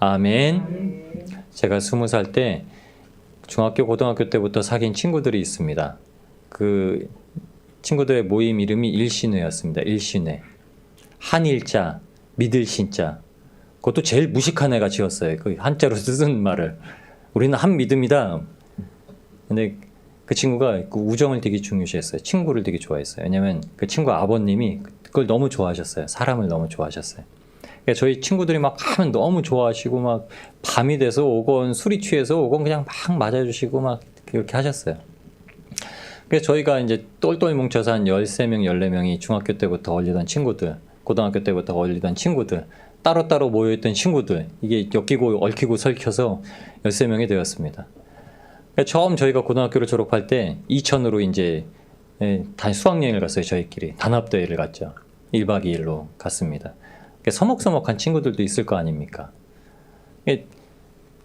아멘. 제가 20살 때 중학교, 고등학교 때부터 사귄 친구들이 있습니다. 그 친구들의 모임 이름이 일신회였습니다. 일신회. 한일자, 믿을 신자. 그것도 제일 무식한 애가 지었어요. 그 한자로 쓴 말을. 우리는 한 믿음이다. 근데 그 친구가 그 우정을 되게 중요시했어요. 친구를 되게 좋아했어요. 왜냐면 그 친구 아버님이 그걸 너무 좋아하셨어요. 사람을 너무 좋아하셨어요. 그러니까 저희 친구들이 막 하면 너무 좋아하시고 막 밤이 돼서 오건 술이 취해서 오건 그냥 막 맞아주시고 막 그렇게 하셨어요. 그래서 저희가 이제 똘똘 뭉쳐서 한 13명, 14명이 중학교 때부터 어울리던 친구들, 고등학교 때부터 어울리던 친구들, 따로따로 모여있던 친구들, 이게 엮이고 얽히고 설켜서 13명이 되었습니다. 그러니까 처음 저희가 고등학교를 졸업할 때 이천으로 이제 수학여행을 갔어요. 저희끼리 단합대회를 갔죠. 1박 2일로 갔습니다. 그러니까 서먹서먹한 친구들도 있을 거 아닙니까?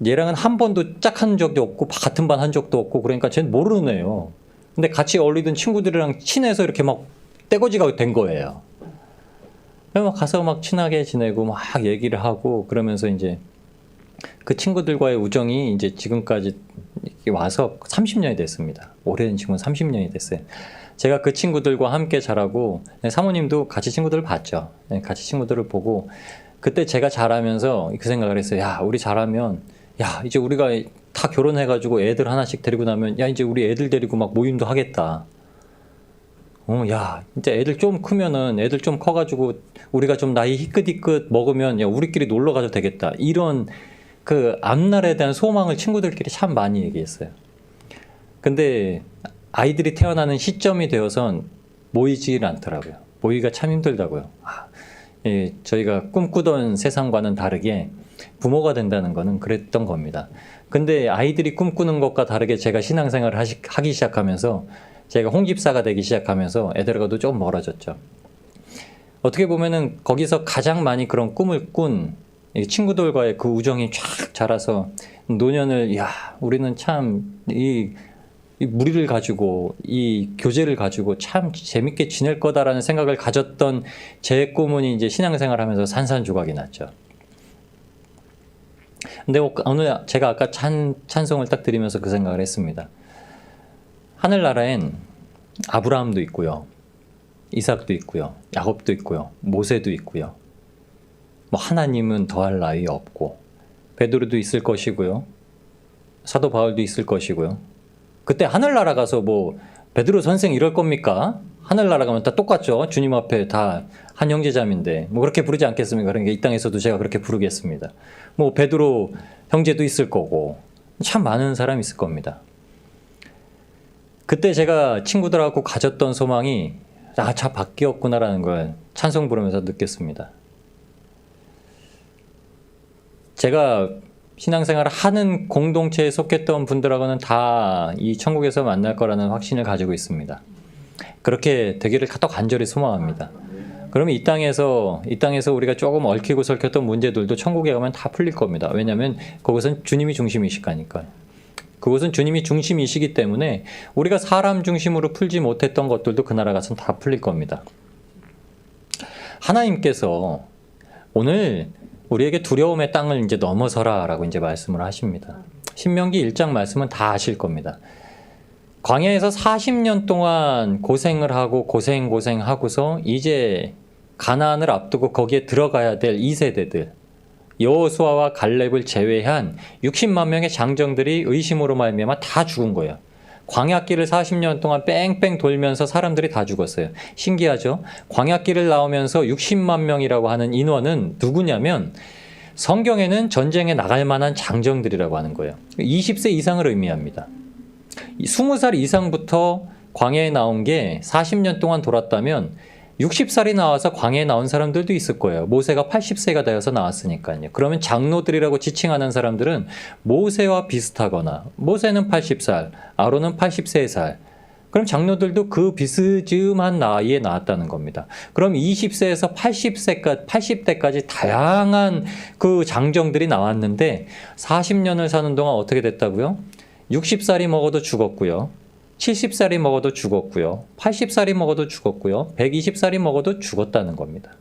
얘랑은 한 번도 짝한 적도 없고 같은 반 한 적도 없고 그러니까 쟤는 모르는 애예요. 근데 같이 어울리던 친구들이랑 친해서 이렇게 막 떼거지가 된 거예요. 그래서 막 가서 막 친하게 지내고 막 얘기를 하고 그러면서 이제 그 친구들과의 우정이 이제 지금까지 와서 30년이 됐습니다. 올해는 지금 30년이 됐어요. 제가 그 친구들과 함께 자라고 사모님도 같이 친구들을 봤죠. 같이 친구들을 보고 그때 제가 자라면서 그 생각을 했어요. 야, 우리 자라면 야, 이제 우리가 다 결혼해가지고 애들 하나씩 데리고 나면 야, 이제 우리 애들 데리고 막 모임도 하겠다. 야, 이제 애들 좀 크면은 애들 좀 커가지고 우리가 좀 나이 희끗희끗 먹으면 야, 우리끼리 놀러 가도 되겠다. 이런 그 앞날에 대한 소망을 친구들끼리 참 많이 얘기했어요. 근데 아이들이 태어나는 시점이 되어선 모이질 않더라고요. 모이기가 참 힘들다고요. 저희가 꿈꾸던 세상과는 다르게 부모가 된다는 거는 그랬던 겁니다. 근데 아이들이 꿈꾸는 것과 다르게 제가 신앙생활을 하기 시작하면서 제가 홍집사가 되기 시작하면서 애들과도 좀 멀어졌죠. 어떻게 보면은 거기서 가장 많이 그런 꿈을 꾼 친구들과의 그 우정이 쫙 자라서 노년을 야, 우리는 참 이 무리를 가지고 이 교제를 가지고 참 재밌게 지낼 거다라는 생각을 가졌던 제 꿈은 이제 신앙생활하면서 산산조각이 났죠. 근데 오늘 제가 아까 찬송을 딱 드리면서 그 생각을 했습니다. 하늘나라엔 아브라함도 있고요, 이삭도 있고요, 야곱도 있고요, 모세도 있고요. 뭐 하나님은 더할 나위 없고 베드로도 있을 것이고요, 사도 바울도 있을 것이고요. 그때 하늘나라 가서 뭐 베드로 선생 이럴 겁니까? 하늘나라 가면 다 똑같죠. 주님 앞에 다 한 형제자매인데 뭐 그렇게 부르지 않겠습니까? 그러니까 이 땅에서도 제가 그렇게 부르겠습니다. 뭐 베드로 형제도 있을 거고 참 많은 사람이 있을 겁니다. 그때 제가 친구들하고 가졌던 소망이 참 바뀌었구나라는 걸 찬송 부르면서 느꼈습니다. 제가 신앙생활을 하는 공동체에 속했던 분들하고는 다 이 천국에서 만날 거라는 확신을 가지고 있습니다. 그렇게 되기를 더 간절히 소망합니다. 그러면 이 땅에서 우리가 조금 얽히고 설켰던 문제들도 천국에 가면 다 풀릴 겁니다. 왜냐하면 그것은 주님이 중심이시니까요. 그것은 주님이 중심이시기 때문에 우리가 사람 중심으로 풀지 못했던 것들도 그 나라 가서는 다 풀릴 겁니다. 하나님께서 오늘 우리에게 두려움의 땅을 이제 넘어서라 라고 이제 말씀을 하십니다. 신명기 1장 말씀은 다 아실 겁니다. 광야에서 40년 동안 고생을 하고 고생하고서 이제 가나안을 앞두고 거기에 들어가야 될 2세대들 여호수아와 갈렙을 제외한 60만 명의 장정들이 의심으로 말미암아 다 죽은 거예요. 광야길을 40년 동안 뺑뺑 돌면서 사람들이 다 죽었어요. 신기하죠? 광야길을 나오면서 60만 명이라고 하는 인원은 누구냐면 성경에는 전쟁에 나갈 만한 장정들이라고 하는 거예요. 20세 이상을 의미합니다. 20살 이상부터 광야에 나온 게 40년 동안 돌았다면 60살이 나와서 광야에 나온 사람들도 있을 거예요. 모세가 80세가 되어서 나왔으니까요. 그러면 장로들이라고 지칭하는 사람들은 모세와 비슷하거나 모세는 80살, 아론은 83살. 그럼 장로들도 그 비스듬한 나이에 나왔다는 겁니다. 그럼 20세에서 80세까지 다양한 그 장정들이 나왔는데 40년을 사는 동안 어떻게 됐다고요? 60살이 먹어도 죽었고요. 70살이 먹어도 죽었고요. 80살이 먹어도 죽었고요. 120살이 먹어도 죽었다는 겁니다.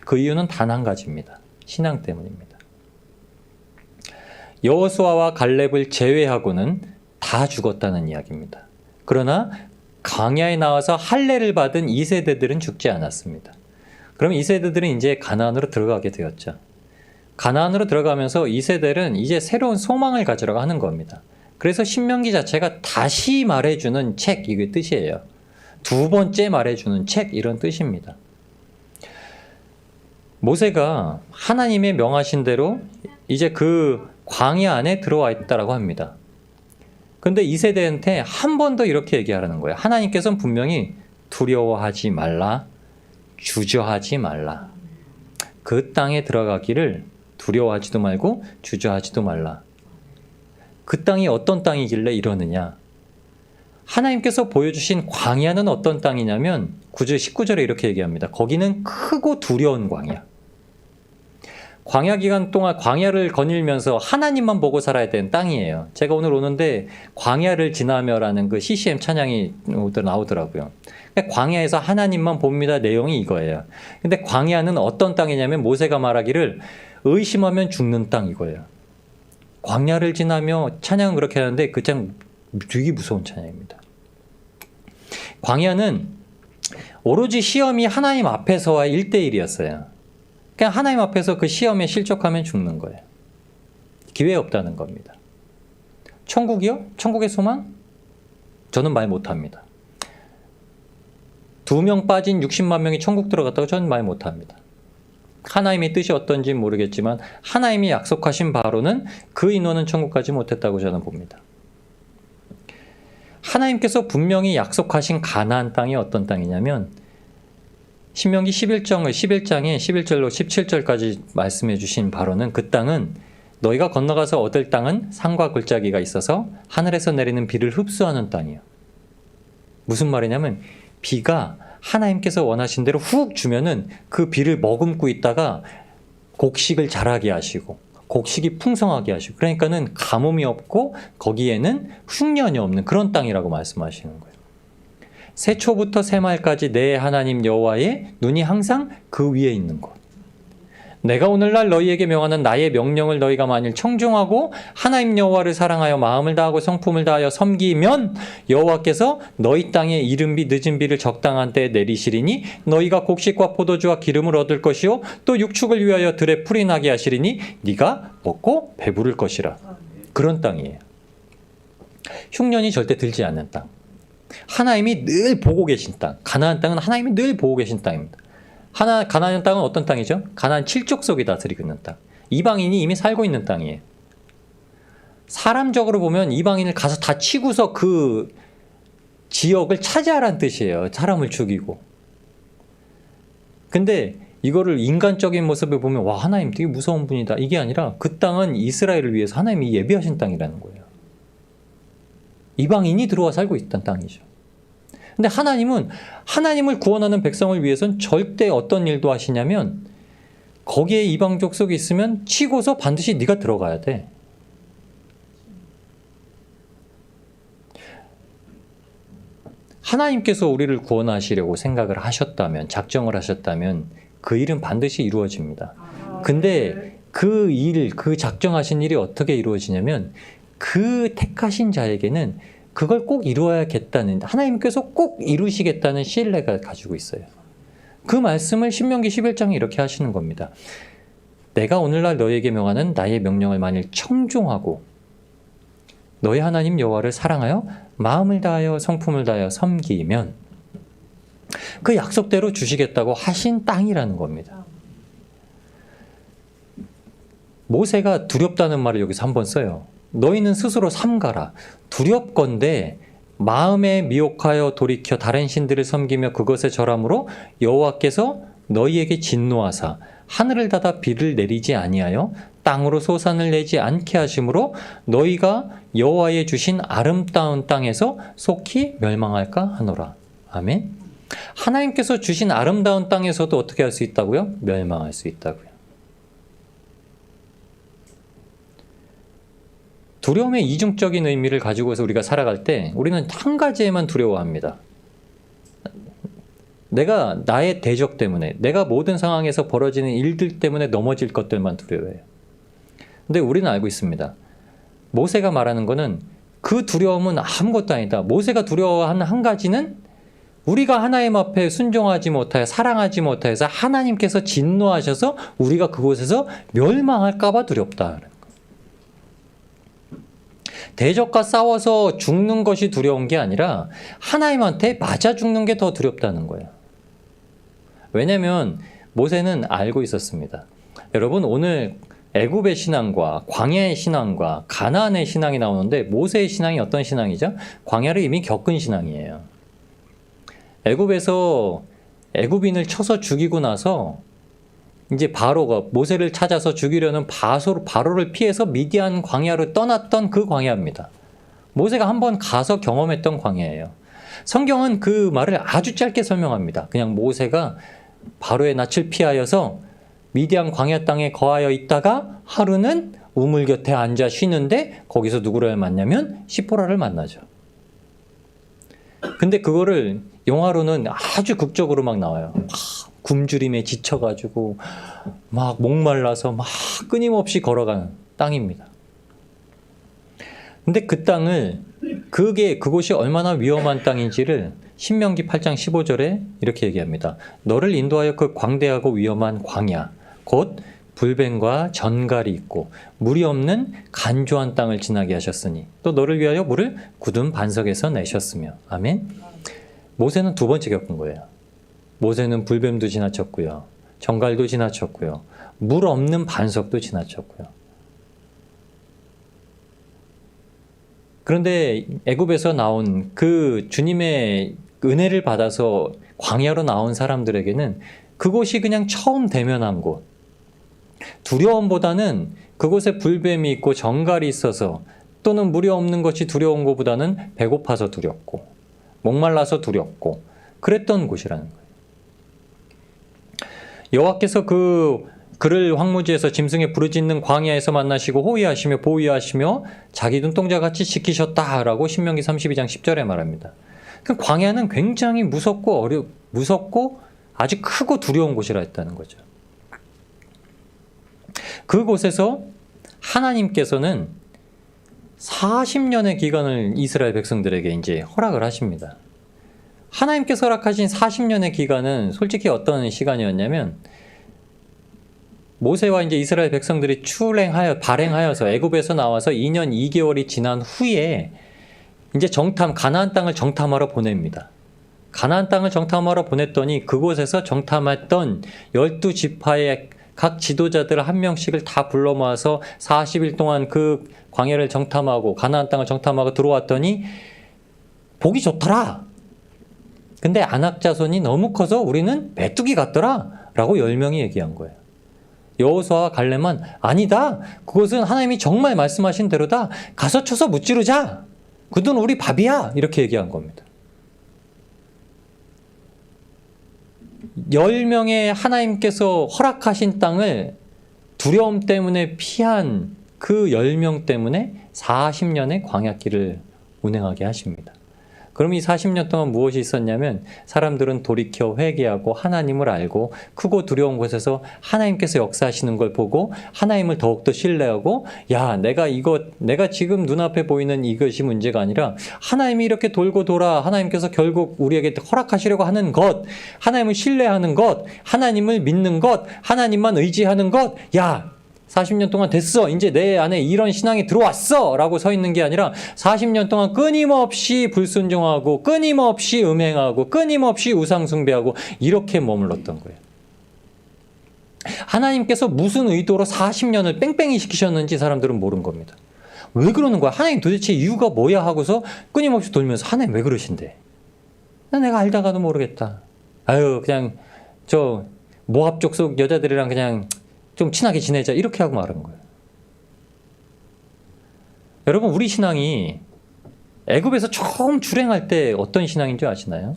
그 이유는 단 한 가지입니다. 신앙 때문입니다. 여호수아와 갈렙을 제외하고는 다 죽었다는 이야기입니다. 그러나 광야에 나와서 할례를 받은 2세대들은 죽지 않았습니다. 그럼 2세대들은 이제 가나안으로 들어가게 되었죠. 가나안으로 들어가면서 2세대는 이제 새로운 소망을 가지려고 하는 겁니다. 그래서 신명기 자체가 다시 말해주는 책, 이게 뜻이에요. 두 번째 말해주는 책, 이런 뜻입니다. 모세가 하나님의 명하신 대로 이제 그 광야 안에 들어와 있다라고 합니다. 근데 2세대한테 한 번 더 이렇게 얘기하라는 거예요. 하나님께서는 분명히 두려워하지 말라, 주저하지 말라. 그 땅에 들어가기를 두려워하지도 말고 주저하지도 말라. 그 땅이 어떤 땅이길래 이러느냐? 하나님께서 보여주신 광야는 어떤 땅이냐면 9절, 19절에 이렇게 얘기합니다. 거기는 크고 두려운 광야. 광야 기간 동안 광야를 거닐면서 하나님만 보고 살아야 되는 땅이에요. 제가 오늘 오는데 광야를 지나며라는 그 CCM 찬양이 나오더라고요. 광야에서 하나님만 봅니다. 내용이 이거예요. 근데 광야는 어떤 땅이냐면 모세가 말하기를 의심하면 죽는 땅 이거예요. 광야를 지나며 찬양은 그렇게 하는데 그 찬양 되게 무서운 찬양입니다. 광야는 오로지 시험이 하나님 앞에서와 1대1이었어요. 그냥 하나님 앞에서 그 시험에 실족하면 죽는 거예요. 기회 없다는 겁니다. 천국이요? 천국의 소망? 저는 말 못합니다. 2명 빠진 60만 명이 천국 들어갔다고 저는 말 못합니다. 하나님의 뜻이 어떤지 모르겠지만 하나님이 약속하신 바로는 그 인원은 천국 가지 못했다고 저는 봅니다. 하나님께서 분명히 약속하신 가나안 땅이 어떤 땅이냐면 신명기 11장에 11절로 17절까지 말씀해 주신 바로는 그 땅은 너희가 건너가서 얻을 땅은 산과 골짜기가 있어서 하늘에서 내리는 비를 흡수하는 땅이에요. 무슨 말이냐면 비가 하나님께서 원하신 대로 훅 주면은 그 비를 머금고 있다가 곡식을 자라게 하시고 곡식이 풍성하게 하시고 그러니까는 가뭄이 없고 거기에는 흉년이 없는 그런 땅이라고 말씀하시는 거예요. 새초부터 새말까지 내 하나님 여호와의 눈이 항상 그 위에 있는 곳. 내가 오늘날 너희에게 명하는 나의 명령을 너희가 만일 청종하고 하나님 여호와를 사랑하여 마음을 다하고 성품을 다하여 섬기면 여호와께서 너희 땅에 이른 비 늦은 비를 적당한 때에 내리시리니 너희가 곡식과 포도주와 기름을 얻을 것이요 또 육축을 위하여 들에 풀이 나게 하시리니 네가 먹고 배부를 것이라. 그런 땅이에요. 흉년이 절대 들지 않는 땅. 하나님이 늘 보고 계신 땅. 가나안 땅은 하나님이 늘 보고 계신 땅입니다. 가나안 땅은 어떤 땅이죠? 가나안 7족속이 다스리고 있는 땅. 이방인이 이미 살고 있는 땅이에요. 사람적으로 보면 이방인을 가서 다 치고서 그 지역을 차지하라는 뜻이에요. 사람을 죽이고. 근데 이거를 인간적인 모습을 보면 와 하나님 되게 무서운 분이다. 이게 아니라 그 땅은 이스라엘을 위해서 하나님이 예비하신 땅이라는 거예요. 이방인이 들어와 살고 있던 땅이죠. 근데 하나님은 하나님을 구원하는 백성을 위해서는 절대 어떤 일도 하시냐면 거기에 이방 족속이 있으면 치고서 반드시 네가 들어가야 돼. 하나님께서 우리를 구원하시려고 생각을 하셨다면 작정을 하셨다면 그 일은 반드시 이루어집니다. 근데 그 일, 그 작정하신 일이 어떻게 이루어지냐면 그 택하신 자에게는 그걸 꼭 이루어야겠다는 하나님께서 꼭 이루시겠다는 신뢰가 가지고 있어요. 그 말씀을 신명기 11장에 이렇게 하시는 겁니다. 내가 오늘날 너희에게 명하는 나의 명령을 만일 청종하고 너희 하나님 여호와를 사랑하여 마음을 다하여 성품을 다하여 섬기면 그 약속대로 주시겠다고 하신 땅이라는 겁니다. 모세가 두렵다는 말을 여기서 한번 써요. 너희는 스스로 삼가라. 두렵건대 마음에 미혹하여 돌이켜 다른 신들을 섬기며 그것에 절함으로 여호와께서 너희에게 진노하사 하늘을 닫아 비를 내리지 아니하여 땅으로 소산을 내지 않게 하심으로 너희가 여호와의 주신 아름다운 땅에서 속히 멸망할까 하노라. 아멘. 하나님께서 주신 아름다운 땅에서도 어떻게 할 수 있다고요? 멸망할 수 있다고요. 두려움의 이중적인 의미를 가지고서 우리가 살아갈 때 우리는 한 가지에만 두려워합니다. 내가 나의 대적 때문에, 내가 모든 상황에서 벌어지는 일들 때문에 넘어질 것들만 두려워해요. 근데 우리는 알고 있습니다. 모세가 말하는 거는 그 두려움은 아무것도 아니다. 모세가 두려워하는 한 가지는 우리가 하나님 앞에 순종하지 못하여 사랑하지 못하여서 하나님께서 진노하셔서 우리가 그곳에서 멸망할까 봐 두렵다. 대적과 싸워서 죽는 것이 두려운 게 아니라 하나님한테 맞아 죽는 게 더 두렵다는 거예요. 왜냐하면 모세는 알고 있었습니다. 여러분, 오늘 애굽의 신앙과 광야의 신앙과 가나안의 신앙이 나오는데 모세의 신앙이 어떤 신앙이죠? 광야를 이미 겪은 신앙이에요. 애굽에서 애굽인을 쳐서 죽이고 나서 이제 바로가 모세를 찾아서 죽이려는 바로를 피해서 미디안 광야로 떠났던 그 광야입니다. 모세가 한번 가서 경험했던 광야예요. 성경은 그 말을 아주 짧게 설명합니다. 그냥 모세가 바로의 낯을 피하여서 미디안 광야 땅에 거하여 있다가 하루는 우물 곁에 앉아 쉬는데 거기서 누구를 만나면 시포라를 만나죠. 근데 그거를 영화로는 아주 극적으로 막 나와요. 굶주림에 지쳐가지고 막 목말라서 막 끊임없이 걸어가는 땅입니다. 근데 그 땅을 그곳이 얼마나 위험한 땅인지를 신명기 8장 15절에 이렇게 얘기합니다. 너를 인도하여 그 광대하고 위험한 광야 곧 불뱀과 전갈이 있고 물이 없는 간조한 땅을 지나게 하셨으니 또 너를 위하여 물을 굳은 반석에서 내셨으며. 아멘. 모세는 두 번째 겪은 거예요. 모세는 불뱀도 지나쳤고요. 전갈도 지나쳤고요. 물 없는 반석도 지나쳤고요. 그런데 애굽에서 나온 그 주님의 은혜를 받아서 광야로 나온 사람들에게는 그곳이 그냥 처음 대면한 곳. 두려움보다는 그곳에 불뱀이 있고 전갈이 있어서 또는 물이 없는 것이 두려운 것보다는 배고파서 두렵고 목말라서 두렵고 그랬던 곳이라는 거예요. 여호와께서 그를 황무지에서 짐승의 부르짖는 광야에서 만나시고 호위하시며 보위하시며 자기 눈동자같이 지키셨다라고 신명기 32장 10절에 말합니다. 그 광야는 굉장히 무섭고 아주 크고 두려운 곳이라 했다는 거죠. 그곳에서 하나님께서는 40년의 기간을 이스라엘 백성들에게 이제 허락을 하십니다. 하나님께서 허락하신 40년의 기간은 솔직히 어떤 시간이었냐면 모세와 이제 이스라엘 백성들이 발행하여서 애굽에서 나와서 2년 2개월이 지난 후에 이제 가나안 땅을 정탐하러 보냅니다. 가나안 땅을 정탐하러 보냈더니 그곳에서 정탐했던 12지파의 각 지도자들 한 명씩을 다 불러 모아서 40일 동안 그 광야를 정탐하고 가나안 땅을 정탐하고 들어왔더니 보기 좋더라. 근데 아낙 자손이 너무 커서 우리는 메뚜기 같더라 라고 10명이 얘기한 거예요. 여호수아와 갈렙만 아니다. 그것은 하나님이 정말 말씀하신 대로다. 가서 쳐서 무찌르자. 그들은 우리 밥이야. 이렇게 얘기한 겁니다. 10명의 하나님께서 허락하신 땅을 두려움 때문에 피한 그 10명 때문에 40년의 광야길을 운행하게 하십니다. 그럼 이 40년 동안 무엇이 있었냐면 사람들은 돌이켜 회개하고 하나님을 알고 크고 두려운 곳에서 하나님께서 역사하시는 걸 보고 하나님을 더욱더 신뢰하고 내가 지금 눈앞에 보이는 이것이 문제가 아니라 하나님이 이렇게 돌고 돌아 하나님께서 결국 우리에게 허락하시려고 하는 것, 하나님을 신뢰하는 것, 하나님을 믿는 것, 하나님만 의지하는 것, 40년 동안 됐어. 이제 내 안에 이런 신앙이 들어왔어. 라고 서 있는 게 아니라 40년 동안 끊임없이 불순종하고 끊임없이 음행하고 끊임없이 우상숭배하고 이렇게 머물렀던 거예요. 하나님께서 무슨 의도로 40년을 뺑뺑이 시키셨는지 사람들은 모르는 겁니다. 왜 그러는 거야? 하나님 도대체 이유가 뭐야? 하고서 끊임없이 돌면서 하나님 왜 그러신대? 내가 알다가도 모르겠다. 그냥 저 모압 족속 여자들이랑 그냥 좀 친하게 지내자 이렇게 하고 말한 거예요. 여러분, 우리 신앙이 애굽에서 처음 출행할 때 어떤 신앙인 줄 아시나요?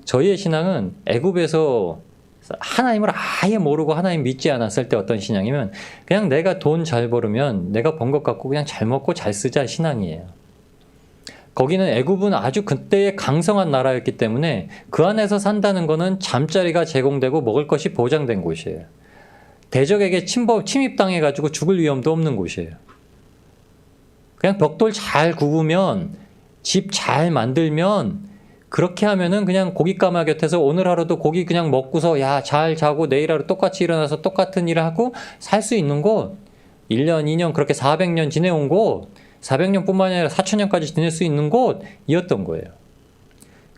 저희의 신앙은 애굽에서 하나님을 아예 모르고 하나님 믿지 않았을 때 어떤 신앙이면 그냥 내가 돈 잘 벌으면 내가 번 것 갖고 그냥 잘 먹고 잘 쓰자 신앙이에요. 거기는 애굽은 아주 그때의 강성한 나라였기 때문에 그 안에서 산다는 거는 잠자리가 제공되고 먹을 것이 보장된 곳이에요. 대적에게 침입당해가지고 죽을 위험도 없는 곳이에요. 그냥 벽돌 잘 굽으면, 집 잘 만들면, 그렇게 하면은 그냥 고깃가마 곁에서 오늘 하루도 고기 그냥 먹고서 야, 잘 자고 내일 하루 똑같이 일어나서 똑같은 일을 하고 살 수 있는 곳, 1년, 2년 그렇게 400년 지내온 곳, 400년뿐만 아니라 4000년까지 지낼 수 있는 곳이었던 거예요.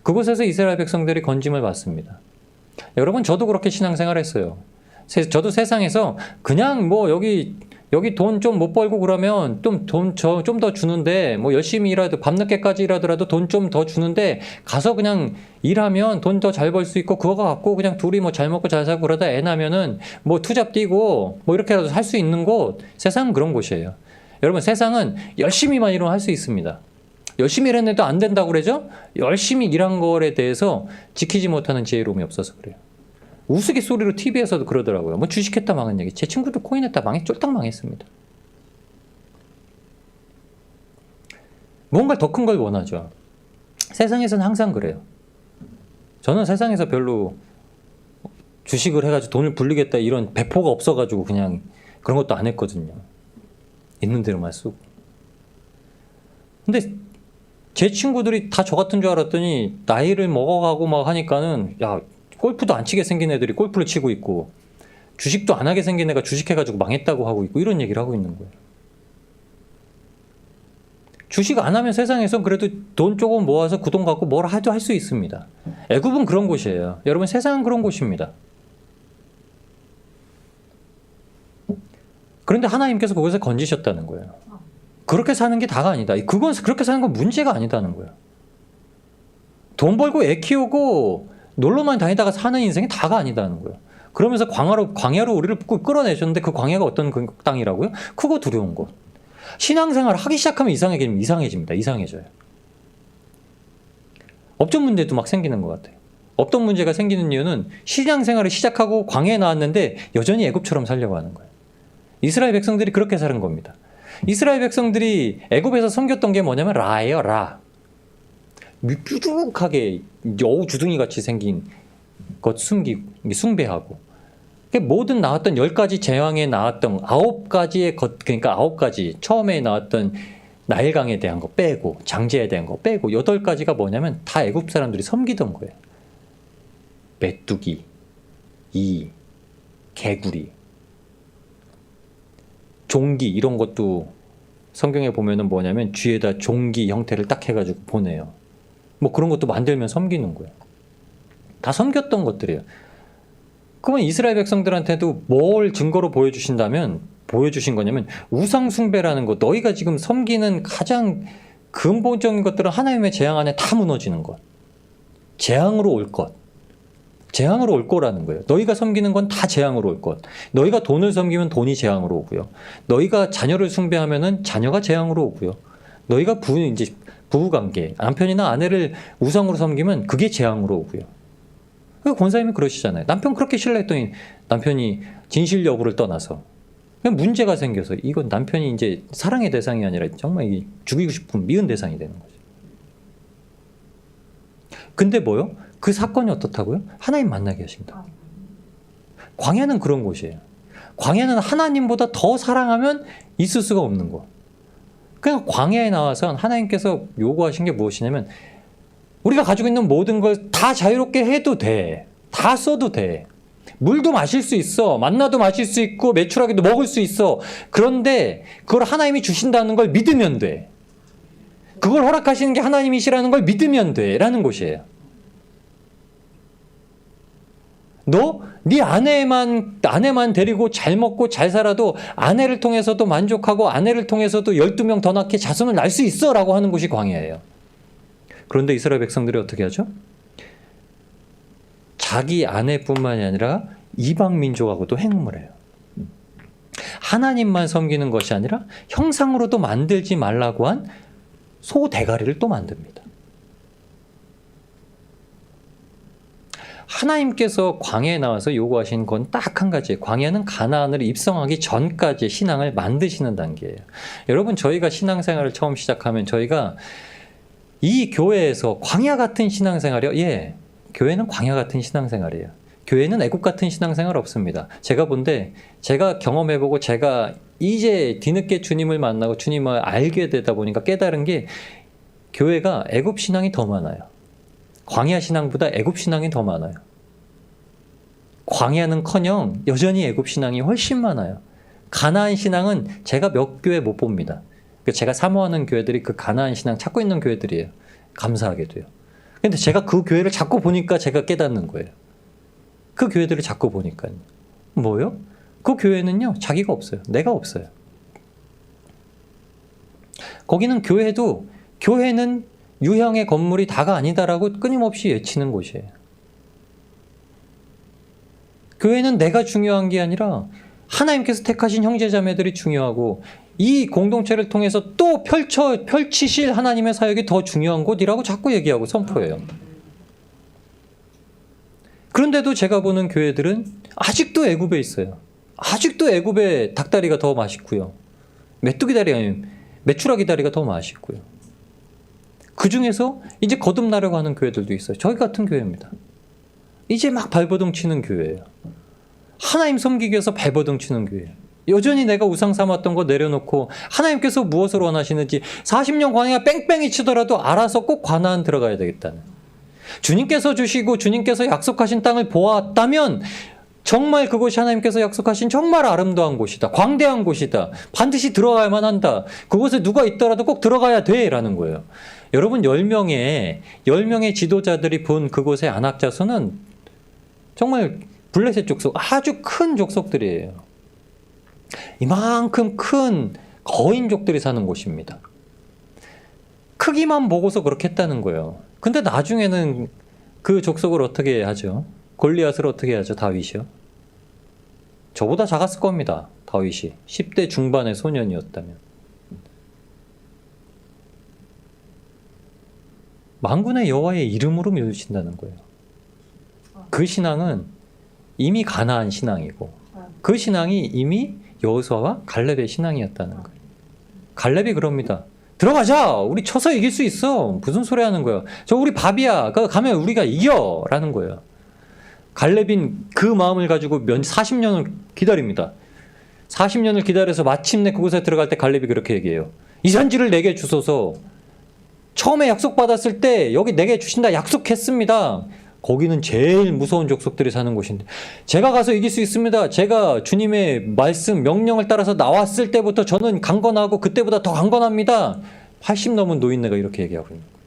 그곳에서 이스라엘 백성들이 건짐을 받습니다. 여러분, 저도 그렇게 신앙생활 했어요. 저도 세상에서 그냥 뭐 여기 돈 좀 못 벌고 그러면 좀 더 주는데, 뭐 열심히 일하도 밤늦게까지 일하더라도 돈 좀 더 주는데 가서 그냥 일하면 돈 더 잘 벌 수 있고 그거 갖고 그냥 둘이 뭐 잘 먹고 잘 살고 그러다 애 나면은 뭐 투잡 뛰고 뭐 이렇게라도 살 수 있는 곳, 세상은 그런 곳이에요. 여러분, 세상은 열심히만 일하면 할 수 있습니다. 열심히 일했는데도 안 된다고 그러죠? 열심히 일한 거에 대해서 지키지 못하는 지혜로움이 없어서 그래요. 우스갯소리로 TV에서도 그러더라고요. 뭐 주식했다 망한 얘기. 제 친구도 코인했다 쫄딱 망했습니다. 뭔가 더 큰 걸 원하죠. 세상에서는 항상 그래요. 저는 세상에서 별로 주식을 해가지고 돈을 불리겠다 이런 배포가 없어가지고 그냥 그런 것도 안 했거든요. 있는 대로만 쓰고. 근데 제 친구들이 다 저 같은 줄 알았더니 나이를 먹어가고 막 하니까는 야, 골프도 안 치게 생긴 애들이 골프를 치고 있고 주식도 안 하게 생긴 애가 주식해가지고 망했다고 하고 있고 이런 얘기를 하고 있는 거예요. 주식 안 하면 세상에서 그래도 돈 조금 모아서 그 돈 갖고 뭘 해도 할 수 있습니다. 애굽은 그런 곳이에요. 여러분, 세상은 그런 곳입니다. 그런데 하나님께서 그것을 건지셨다는 거예요. 그렇게 사는 게 다가 아니다. 그건 그렇게 사는 건 문제가 아니다는 거예요. 돈 벌고 애 키우고 놀러만 다니다가 사는 인생이 다가 아니다는 거예요. 그러면서 광야로 우리를 끌어내셨는데 그 광야가 어떤 그 땅이라고요? 크고 두려운 곳. 신앙생활을 하기 시작하면 이상해집니다. 이상해져요. 업종 문제도 막 생기는 것 같아요. 업종 문제가 생기는 이유는 신앙생활을 시작하고 광야에 나왔는데 여전히 애굽처럼 살려고 하는 거예요. 이스라엘 백성들이 그렇게 사는 겁니다. 이스라엘 백성들이 애굽에서 섬겼던 게 뭐냐면 라예요, 라. 뾰족하게 여우 주둥이 같이 생긴 것 숭배하고, 모든 나왔던 10가지 제왕에 나왔던 9가지의 것, 그러니까 9가지 처음에 나왔던 나일강에 대한 거 빼고 장제에 대한 거 빼고 8가지가 뭐냐면 다 애굽 사람들이 섬기던 거예요. 메뚜기, 개구리, 종기 이런 것도 성경에 보면은 뭐냐면 뒤에다 종기 형태를 딱 해가지고 보내요. 뭐 그런 것도 만들면 섬기는 거예요. 다 섬겼던 것들이에요. 그러면 이스라엘 백성들한테도 뭘 증거로 보여주신 거냐면 우상 숭배라는 것, 너희가 지금 섬기는 가장 근본적인 것들은 하나님의 재앙 안에 다 무너지는 것, 재앙으로 올 거라는 거예요. 너희가 섬기는 건 다 재앙으로 올 것. 너희가 돈을 섬기면 돈이 재앙으로 오고요. 너희가 자녀를 숭배하면은 자녀가 재앙으로 오고요. 너희가 부부관계, 남편이나 아내를 우상으로 섬기면 그게 재앙으로 오고요. 권사님이 그러시잖아요. 남편 그렇게 신뢰했더니 남편이 진실 여부를 떠나서 문제가 생겨서 이건 남편이 이제 사랑의 대상이 아니라 정말 죽이고 싶은 미운 대상이 되는 거죠. 근데 뭐요? 그 사건이 어떻다고요? 하나님 만나게 하십니다. 광야는 그런 곳이에요. 광야는 하나님보다 더 사랑하면 있을 수가 없는 곳. 그냥 광야에 나와서 하나님께서 요구하신 게 무엇이냐면 우리가 가지고 있는 모든 걸 다 자유롭게 해도 돼. 다 써도 돼. 물도 마실 수 있어. 만나도 마실 수 있고 메추라기도 먹을 수 있어. 그런데 그걸 하나님이 주신다는 걸 믿으면 돼. 그걸 허락하시는 게 하나님이시라는 걸 믿으면 돼. 라는 곳이에요. 너 네 아내만 데리고 잘 먹고 잘 살아도 아내를 통해서도 만족하고 아내를 통해서도 12명 더 낳게 자손을 낳을 수 있어 라고 하는 곳이 광야예요. 그런데 이스라엘 백성들이 어떻게 하죠? 자기 아내뿐만이 아니라 이방 민족하고도 행음을 해요. 하나님만 섬기는 것이 아니라 형상으로도 만들지 말라고 한 소 대가리를 또 만듭니다. 하나님께서 광야에 나와서 요구하신 건 딱 한 가지예요. 광야는 가나안을 입성하기 전까지의 신앙을 만드시는 단계예요. 여러분, 저희가 신앙생활을 처음 시작하면 저희가 이 교회에서 광야 같은 신앙생활이요? 예, 교회는 광야 같은 신앙생활이에요. 교회는 애국 같은 신앙생활 없습니다. 제가 본데 제가 경험해보고 제가 이제 뒤늦게 주님을 만나고 주님을 알게 되다 보니까 깨달은 게 교회가 애굽 신앙이 더 많아요. 광야 신앙보다 애굽 신앙이 더 많아요. 광야는커녕 여전히 애굽 신앙이 훨씬 많아요. 가나안 신앙은 제가 몇 교회 못 봅니다. 제가 사모하는 교회들이 그 가나안 신앙 찾고 있는 교회들이에요. 감사하게도요. 근데 제가 그 교회를 자꾸 보니까 제가 깨닫는 거예요. 그 교회들을 자꾸 보니까요. 뭐요? 그 교회는요, 자기가 없어요. 내가 없어요. 거기는 교회는 유형의 건물이 다가 아니다라고 끊임없이 외치는 곳이에요. 교회는 내가 중요한 게 아니라 하나님께서 택하신 형제자매들이 중요하고 이 공동체를 통해서 또 펼치실 하나님의 사역이 더 중요한 곳이라고 자꾸 얘기하고 선포해요. 그런데도 제가 보는 교회들은 아직도 애굽에 있어요. 아직도 애굽의 닭다리가 더 맛있고요. 메뚜기다리 아니면 메추라기다리가 더 맛있고요. 그 중에서 이제 거듭나려고 하는 교회들도 있어요. 저희 같은 교회입니다. 이제 막 발버둥 치는 교회예요. 하나님 섬기기 위해서 발버둥 치는 교회예요. 여전히 내가 우상 삼았던 거 내려놓고 하나님께서 무엇을 원하시는지 40년 광야 뺑뺑이 치더라도 알아서 꼭 가나안 들어가야 되겠다는. 주님께서 주시고 주님께서 약속하신 땅을 보았다면 정말 그곳이 하나님께서 약속하신 정말 아름다운 곳이다. 광대한 곳이다. 반드시 들어가야만 한다. 그곳에 누가 있더라도 꼭 들어가야 돼 라는 거예요. 여러분 10명의 지도자들이 본 그곳의 안악자손은 정말 블레셋 족속, 아주 큰 족속들이에요. 이만큼 큰 거인족들이 사는 곳입니다. 크기만 보고서 그렇게 했다는 거예요. 근데 나중에는 그 족속을 어떻게 하죠? 골리앗을 어떻게 하죠? 다윗이요? 저보다 작았을 겁니다. 다윗이 10대 중반의 소년이었다면. 만군의 여호와의 이름으로 믿으신다는 거예요. 그 신앙은 이미 가나안 신앙이고 그 신앙이 이미 여호수아와 갈렙의 신앙이었다는 거예요. 갈렙이 그럽니다. 들어가자. 우리 쳐서 이길 수 있어. 무슨 소리 하는 거야. 저 우리 밥이야. 가면 우리가 이겨. 라는 거예요. 갈렙인 그 마음을 가지고 40년을 기다립니다. 40년을 기다려서 마침내 그곳에 들어갈 때 갈렙이 그렇게 얘기해요. 이 산지를 내게 주소서. 처음에 약속받았을 때 여기 내게 주신다 약속했습니다. 거기는 제일 무서운 족속들이 사는 곳인데 제가 가서 이길 수 있습니다. 제가 주님의 말씀 명령을 따라서 나왔을 때부터 저는 강건하고 그때보다 더 강건합니다. 80 넘은 노인네가 이렇게 얘기하고 있는 거예요.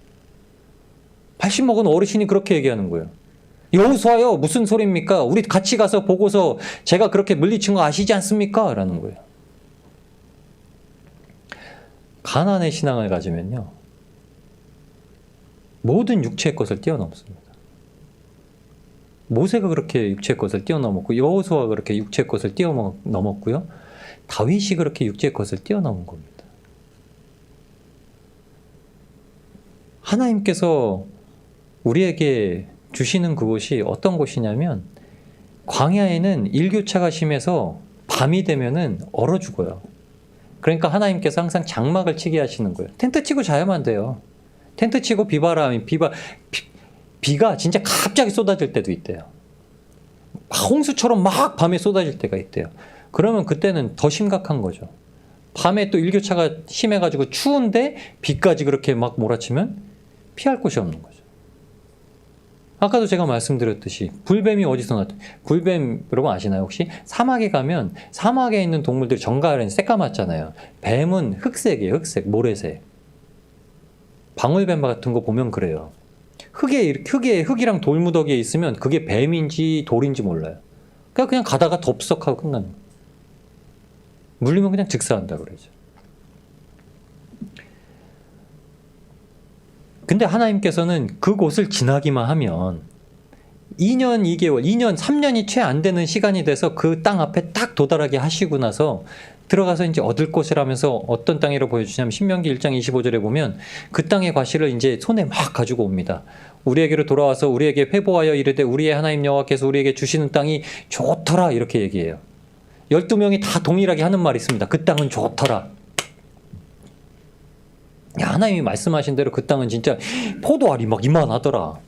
80 먹은 어르신이 그렇게 얘기하는 거예요. 여호수아요 무슨 소리입니까? 우리 같이 가서 보고서 제가 그렇게 물리친 거 아시지 않습니까? 라는 거예요. 가나안의 신앙을 가지면요 모든 육체의 것을 뛰어넘습니다. 모세가 그렇게 육체의 것을 뛰어넘었고 여호수아가 그렇게 육체의 것을 뛰어넘었고요. 다윗이 그렇게 육체의 것을 뛰어넘은 겁니다. 하나님께서 우리에게 주시는 그곳이 어떤 곳이냐면 광야에는 일교차가 심해서 밤이 되면은 얼어 죽어요. 그러니까 하나님께서 항상 장막을 치게 하시는 거예요. 텐트 치고 자야만 돼요. 텐트 치고 비가 진짜 갑자기 쏟아질 때도 있대요. 홍수처럼 막 밤에 쏟아질 때가 있대요. 그러면 그때는 더 심각한 거죠. 밤에 또 일교차가 심해가지고 추운데 비까지 그렇게 막 몰아치면 피할 곳이 없는 거죠. 아까도 제가 말씀드렸듯이 불뱀이 어디서 나왔죠? 불뱀 여러분 아시나요 혹시? 사막에 가면 사막에 있는 동물들이 정갈은 새까맣잖아요. 뱀은 흑색이에요. 흑색, 모래색. 방울뱀 같은 거 보면 그래요. 흙이랑 돌무더기에 있으면 그게 뱀인지 돌인지 몰라요. 그냥 가다가 덥석하고 끝나는 거예요. 물리면 그냥 즉사한다 그러죠. 근데 하나님께서는 그곳을 지나기만 하면 2년 2개월, 2년, 3년이 채 안 되는 시간이 돼서 그 땅 앞에 딱 도달하게 하시고 나서 들어가서 이제 얻을 것이라면서 어떤 땅이라고 보여주시냐면 신명기 1장 25절에 보면 그 땅의 과실을 이제 손에 막 가지고 옵니다. 우리에게로 돌아와서 우리에게 회복하여 이르되 우리의 하나님 여호와께서 우리에게 주시는 땅이 좋더라 이렇게 얘기해요. 12명이 다 동일하게 하는 말이 있습니다. 그 땅은 좋더라. 야, 하나님이 말씀하신 대로 그 땅은 진짜 포도알이 막 이만하더라.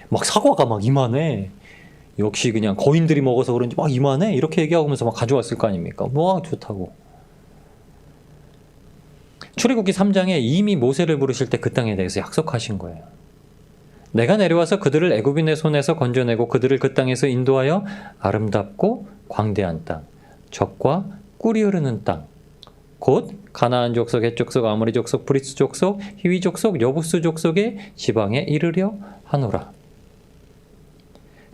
막 사과가 막 이만해. 역시 그냥 거인들이 먹어서 그런지 막 이만해. 이렇게 얘기하면서 막 가져왔을 거 아닙니까? 뭐 좋다고. 출애굽기 3장에 이미 모세를 부르실 때 그 땅에 대해서 약속하신 거예요. 내가 내려와서 그들을 애굽인의 손에서 건져내고 그들을 그 땅에서 인도하여 아름답고 광대한 땅, 젖과 꿀이 흐르는 땅, 곧 가나안 족속, 헷 족속, 아모리 족속, 브리스 족속, 히위 족속, 여부스 족속의 지방에 이르려 하노라.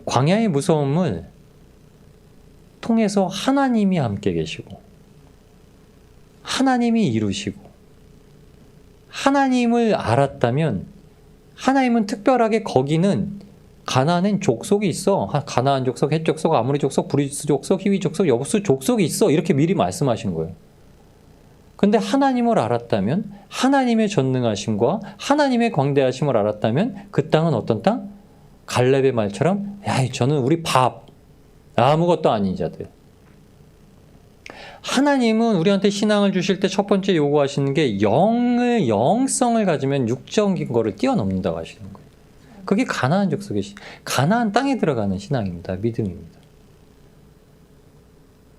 광야의 무서움을 통해서 하나님이 함께 계시고 하나님이 이루시고 하나님을 알았다면 하나님은 특별하게 거기는 가나안엔 족속이 있어. 가나안 족속, 헷 족속, 아모리 족속, 브리스 족속, 히위 족속, 여부스 족속이 있어. 이렇게 미리 말씀하신 거예요. 근데 하나님을 알았다면 하나님의 전능하심과 하나님의 광대하심을 알았다면 그 땅은 어떤 땅? 갈렙의 말처럼 야, 저는 우리 밥 아무것도 아닌 자들. 하나님은 우리한테 신앙을 주실 때 첫 번째 요구하시는 게 영성을 가지면 육적인 거를 뛰어넘는다고 하시는 거예요. 그게 가나안 족속의 가나안 땅에 들어가는 신앙입니다. 믿음입니다.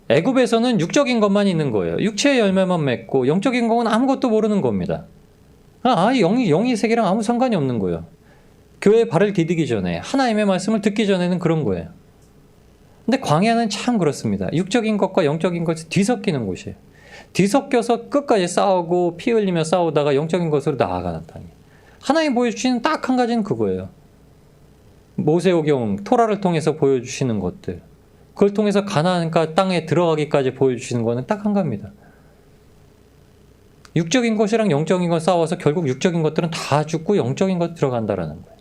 애굽에서는 육적인 것만 있는 거예요. 육체의 열매만 맺고 영적인 건 아무것도 모르는 겁니다. 영의 세계랑 아무 상관이 없는 거예요. 교회에 발을 디디기 전에 하나님의 말씀을 듣기 전에는 그런 거예요. 근데 광야는 참 그렇습니다. 육적인 것과 영적인 것이 뒤섞이는 곳이에요. 뒤섞여서 끝까지 싸우고 피 흘리며 싸우다가 영적인 것으로 나아가는 땅이에요. 하나님 보여주시는 딱 한 가지는 그거예요. 모세오경 토라를 통해서 보여주시는 것들, 그걸 통해서 가나안 땅에 들어가기까지 보여주시는 거는 딱 한 가지입니다. 육적인 것이랑 영적인 것 싸워서 결국 육적인 것들은 다 죽고 영적인 것 들어간다라는 거예요.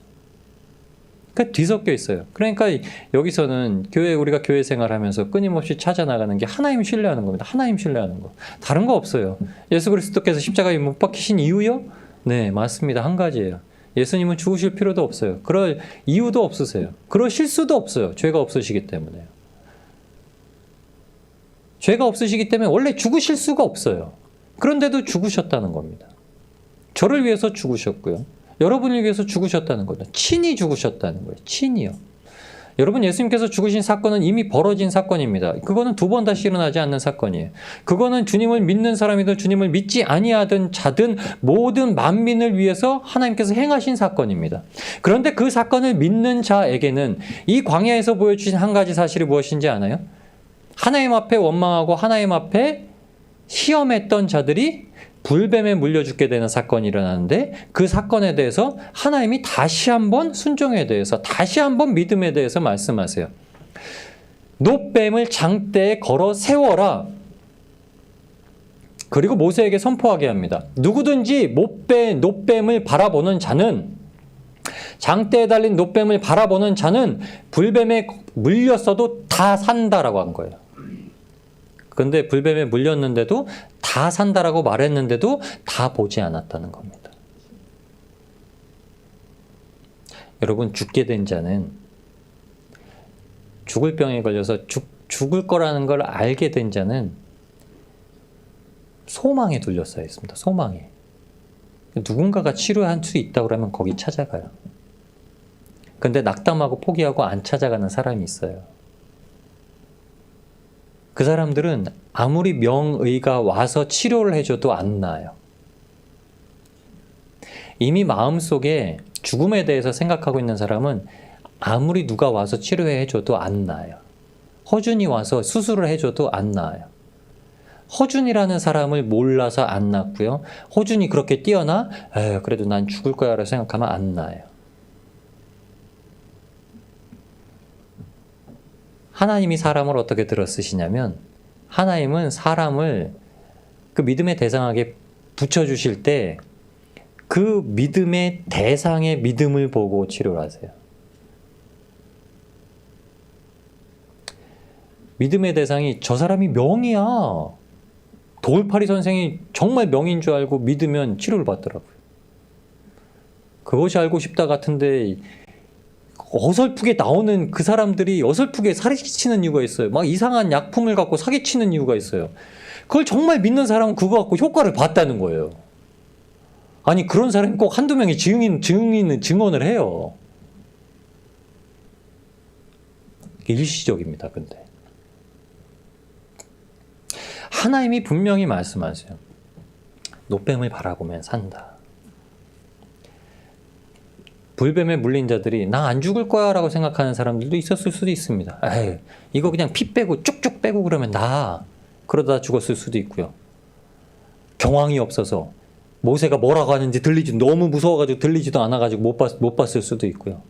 그러니까 뒤섞여 있어요. 그러니까 여기서는 우리가 교회 생활하면서 끊임없이 찾아나가는 게 하나님 신뢰하는 겁니다. 하나님 신뢰하는 거. 다른 거 없어요. 예수 그리스도께서 십자가에 못 박히신 이유요? 네, 맞습니다. 한 가지예요. 예수님은 죽으실 필요도 없어요. 그럴 이유도 없으세요. 그러실 수도 없어요. 죄가 없으시기 때문에요. 죄가 없으시기 때문에 원래 죽으실 수가 없어요. 그런데도 죽으셨다는 겁니다. 저를 위해서 죽으셨고요. 여러분을 위해서 죽으셨다는 거죠. 친히 죽으셨다는 거예요. 친히요. 여러분, 예수님께서 죽으신 사건은 이미 벌어진 사건입니다. 그거는 두 번 다시 일어나지 않는 사건이에요. 그거는 주님을 믿는 사람이든 주님을 믿지 아니하든 자든 모든 만민을 위해서 하나님께서 행하신 사건입니다. 그런데 그 사건을 믿는 자에게는 이 광야에서 보여주신 한 가지 사실이 무엇인지 아나요? 하나님 앞에 원망하고 하나님 앞에 시험했던 자들이 불뱀에 물려 죽게 되는 사건이 일어나는데 그 사건에 대해서 하나님이 다시 한번 순종에 대해서 다시 한번 믿음에 대해서 말씀하세요. 놋뱀을 장대에 걸어 세워라. 그리고 모세에게 선포하게 합니다. 누구든지 놋뱀을 바라보는 자는 장대에 달린 놋뱀을 바라보는 자는 불뱀에 물렸어도 다 산다라고 한 거예요. 근데 불뱀에 물렸는데도 다 산다라고 말했는데도 다 보지 않았다는 겁니다. 여러분, 죽게 된 자는 죽을 병에 걸려서 죽을 거라는 걸 알게 된 자는 소망에 둘러싸여 있습니다. 소망에. 누군가가 치료할 수 있다고 하면 거기 찾아가요. 근데 낙담하고 포기하고 안 찾아가는 사람이 있어요. 그 사람들은 아무리 명의가 와서 치료를 해줘도 안 나아요. 이미 마음속에 죽음에 대해서 생각하고 있는 사람은 아무리 누가 와서 치료해줘도 안 나아요. 허준이 와서 수술을 해줘도 안 나아요. 허준이라는 사람을 몰라서 안 낫고요. 허준이 그렇게 뛰어나? 그래도 난 죽을 거야 라고 생각하면 안 나아요. 하나님이 사람을 어떻게 들어 쓰시냐면 하나님은 사람을 그 믿음의 대상에게 붙여주실 때 그 믿음의 대상의 믿음을 보고 치료를 하세요. 믿음의 대상이 저 사람이 명이야. 돌파리 선생이 정말 명인 줄 알고 믿으면 치료를 받더라고요. 그것이 알고 싶다 같은데 어설프게 나오는 그 사람들이 어설프게 사기치는 이유가 있어요. 막 이상한 약품을 갖고 사기치는 이유가 있어요. 그걸 정말 믿는 사람은 그거 갖고 효과를 봤다는 거예요. 아니, 그런 사람이 꼭 한두 명이 증언을 해요. 이게 일시적입니다, 근데. 하나님이 분명히 말씀하세요. 노뱀을 바라보며 산다. 불뱀에 물린 자들이 나 안 죽을 거야 라고 생각하는 사람들도 있었을 수도 있습니다. 에이, 이거 그냥 피 빼고 쭉쭉 빼고 그러면 나 그러다 죽었을 수도 있고요. 경황이 없어서 모세가 뭐라고 하는지 너무 무서워가지고 들리지도 않아가지고 못 봤을 수도 있고요.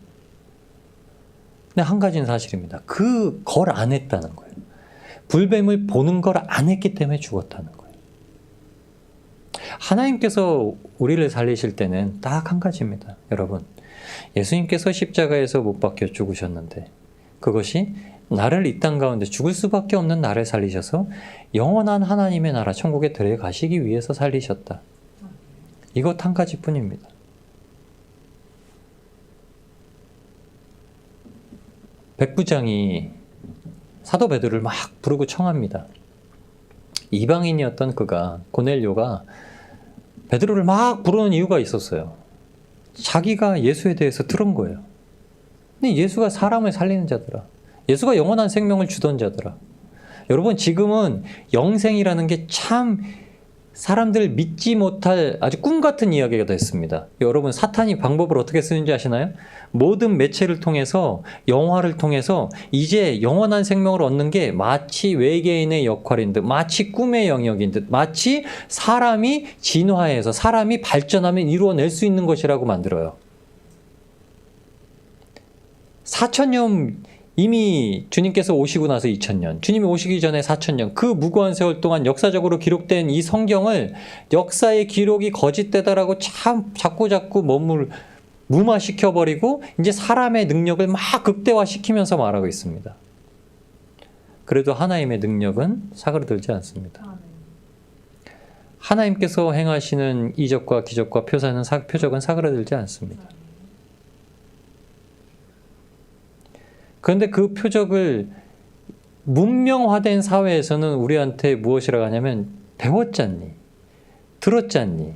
근데 한 가지는 사실입니다. 그걸 안 했다는 거예요. 불뱀을 보는 걸 안 했기 때문에 죽었다는 거예요. 하나님께서 우리를 살리실 때는 딱 한 가지입니다. 여러분, 예수님께서 십자가에서 못 박혀 죽으셨는데 그것이 나를 이 땅 가운데 죽을 수밖에 없는 나를 살리셔서 영원한 하나님의 나라 천국에 들어가시기 위해서 살리셨다. 이것 한 가지뿐입니다. 백부장이 사도 베드로를 막 부르고 청합니다. 이방인이었던 그가, 고넬료가 베드로를 막 부르는 이유가 있었어요. 자기가 예수에 대해서 들은 거예요. 근데 예수가 사람을 살리는 자더라. 예수가 영원한 생명을 주던 자더라. 여러분, 지금은 영생이라는 게 참 사람들 믿지 못할 아주 꿈 같은 이야기가 됐습니다. 여러분, 사탄이 방법을 어떻게 쓰는지 아시나요? 모든 매체를 통해서, 영화를 통해서 이제 영원한 생명을 얻는 게 마치 외계인의 역할인 듯, 마치 꿈의 영역인 듯, 마치 사람이 진화해서 사람이 발전하면 이루어낼 수 있는 것이라고 만들어요. 4,000년, 이미 주님께서 오시고 나서 2,000년, 주님이 오시기 전에 4,000년, 그 무거운 세월 동안 역사적으로 기록된 이 성경을 역사의 기록이 거짓되다라고 참 자꾸 무마시켜버리고 이제 사람의 능력을 막 극대화시키면서 말하고 있습니다. 그래도 하나님의 능력은 사그라들지 않습니다. 하나님께서 행하시는 이적과 기적과 표적은 사그라들지 않습니다. 그런데 그 표적을 문명화된 사회에서는 우리한테 무엇이라고 하냐면 배웠잖니? 들었잖니?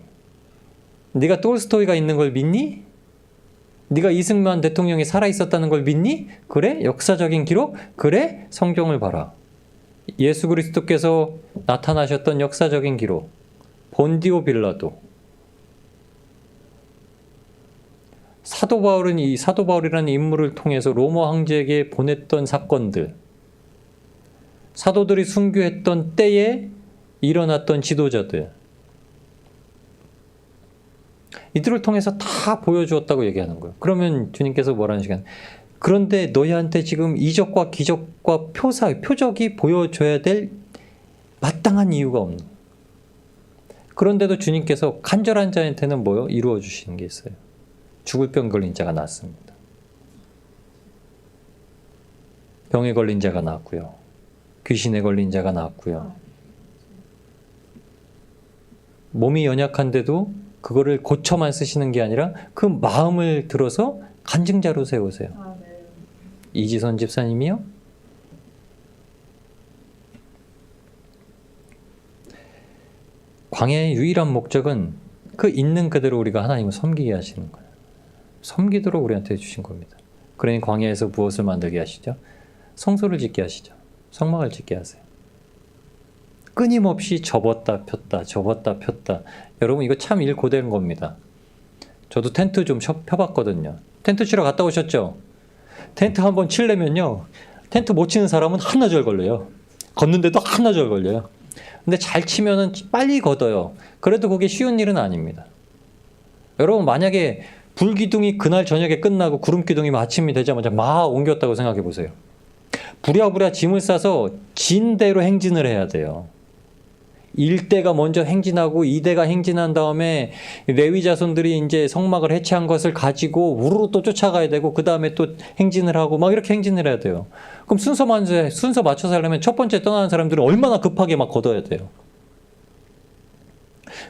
네가 톨스토이가 있는 걸 믿니? 네가 이승만 대통령이 살아있었다는 걸 믿니? 그래? 역사적인 기록? 그래? 성경을 봐라. 예수 그리스도께서 나타나셨던 역사적인 기록. 본디오 빌라도. 사도 바울이라는 인물을 통해서 로마 황제에게 보냈던 사건들, 사도들이 순교했던 때에 일어났던 지도자들, 이들을 통해서 다 보여주었다고 얘기하는 거예요. 그러면 주님께서 뭐라는 시간? 그런데 너희한테 지금 이적과 기적과 표적이 보여줘야 될 마땅한 이유가 없는. 그런데도 주님께서 간절한 자한테는 뭐요? 이루어 주시는 게 있어요. 죽을 병 걸린 자가 낫습니다. 병에 걸린 자가 낫고요. 귀신에 걸린 자가 낫고요. 몸이 연약한데도 그거를 고쳐만 쓰시는 게 아니라 그 마음을 들어서 간증자로 세우세요. 이지선 집사님이요? 광야의 유일한 목적은 그 있는 그대로 우리가 하나님을 섬기게 하시는 거예요. 섬기도록 우리한테 주신 겁니다. 그러니 광야에서 무엇을 만들게 하시죠? 성소를 짓게 하시죠. 성막을 짓게 하세요. 끊임없이 접었다 폈다 접었다 폈다. 여러분, 이거 참 일 고된 겁니다. 저도 텐트 좀 펴봤거든요. 텐트 치러 갔다 오셨죠? 텐트 한번 치려면요, 텐트 못 치는 사람은 한나절 걸려요. 걷는데도 한나절 걸려요. 근데 잘 치면은 빨리 걷어요. 그래도 그게 쉬운 일은 아닙니다. 여러분, 만약에 불기둥이 그날 저녁에 끝나고 구름기둥이 아침이 되자마자 막 옮겼다고 생각해 보세요. 부랴부랴 짐을 싸서 진대로 행진을 해야 돼요. 1대가 먼저 행진하고 2대가 행진한 다음에 레위 자손들이 이제 성막을 해체한 것을 가지고 우르르 또 쫓아가야 되고 그 다음에 또 행진을 하고 막 이렇게 행진을 해야 돼요. 그럼 순서 맞춰서 하려면 첫 번째 떠나는 사람들은 얼마나 급하게 막 걷어야 돼요.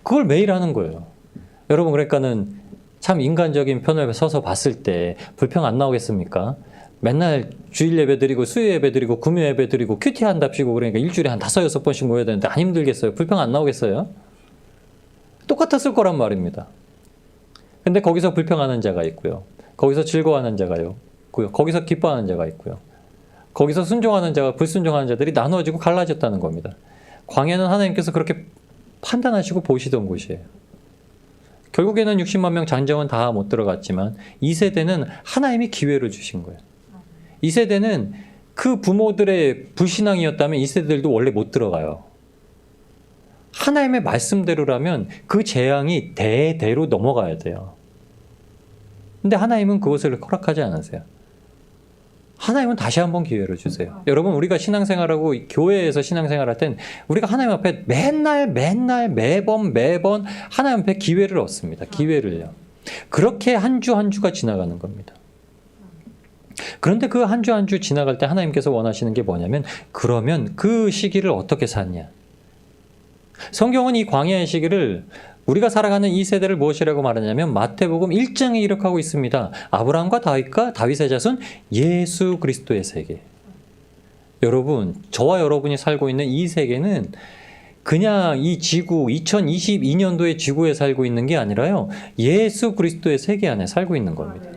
그걸 매일 하는 거예요. 여러분, 그러니까는 참 인간적인 편을 서서 봤을 때 불평 안 나오겠습니까? 맨날 주일 예배 드리고 수요 예배 드리고 금요 예배 드리고 큐티 한답시고 그러니까 일주일에 한 5-6번씩 모여야 되는데 안 힘들겠어요? 불평 안 나오겠어요? 똑같았을 거란 말입니다. 근데 거기서 불평하는 자가 있고요. 거기서 즐거워하는 자가 있고요. 거기서 기뻐하는 자가 있고요. 거기서 순종하는 자가 불순종하는 자들이 나누어지고 갈라졌다는 겁니다. 광야는 하나님께서 그렇게 판단하시고 보시던 곳이에요. 결국에는 60만 명 장정은 다 못 들어갔지만 이 세대는 하나님이 기회를 주신 거예요. 이 세대는 그 부모들의 불신앙이었다면 이 세대들도 원래 못 들어가요. 하나님의 말씀대로라면 그 재앙이 대대로 넘어가야 돼요. 근데 하나님은 그것을 허락하지 않으세요. 하나님은 다시 한번 기회를 주세요. 여러분, 우리가 신앙생활하고 교회에서 신앙생활할 땐 우리가 하나님 앞에 매번 하나님 앞에 기회를 얻습니다. 기회를요. 그렇게 한 주 한 주가 지나가는 겁니다. 그런데 그 한 주 한 주 지나갈 때 하나님께서 원하시는 게 뭐냐면, 그러면 그 시기를 어떻게 샀냐. 성경은 이 광야의 시기를, 우리가 살아가는 이 세대를 무엇이라고 말하냐면 마태복음 1장에 기록하고 있습니다. 아브라함과 다윗과 다윗의 자손 예수 그리스도의 세계. 여러분, 저와 여러분이 살고 있는 이 세계는 그냥 이 지구, 2022년도의 지구에 살고 있는 게 아니라요, 예수 그리스도의 세계 안에 살고 있는 겁니다.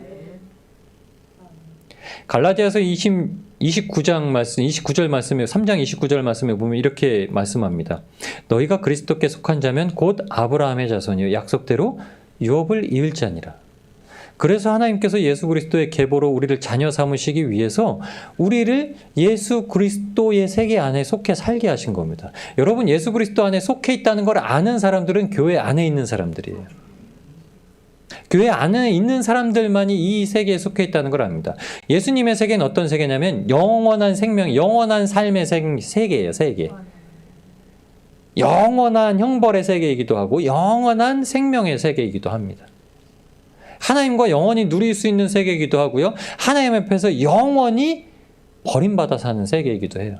갈라디아서 29장 말씀, 29절 말씀에, 3장 29절 말씀에 보면 이렇게 말씀합니다. 너희가 그리스도께 속한 자면 곧 아브라함의 자손이요 약속대로 유업을 이을 자니라. 그래서 하나님께서 예수 그리스도의 계보로 우리를 자녀 삼으시기 위해서 우리를 예수 그리스도의 세계 안에 속해 살게 하신 겁니다. 여러분, 예수 그리스도 안에 속해 있다는 걸 아는 사람들은 교회 안에 있는 사람들이에요. 교회 안에 있는 사람들만이 이 세계에 속해 있다는 걸 압니다. 예수님의 세계는 어떤 세계냐면 영원한 생명, 영원한 삶의 세계예요. 세계. 영원한 형벌의 세계이기도 하고 영원한 생명의 세계이기도 합니다. 하나님과 영원히 누릴 수 있는 세계이기도 하고요, 하나님 앞에서 영원히 버림받아 사는 세계이기도 해요.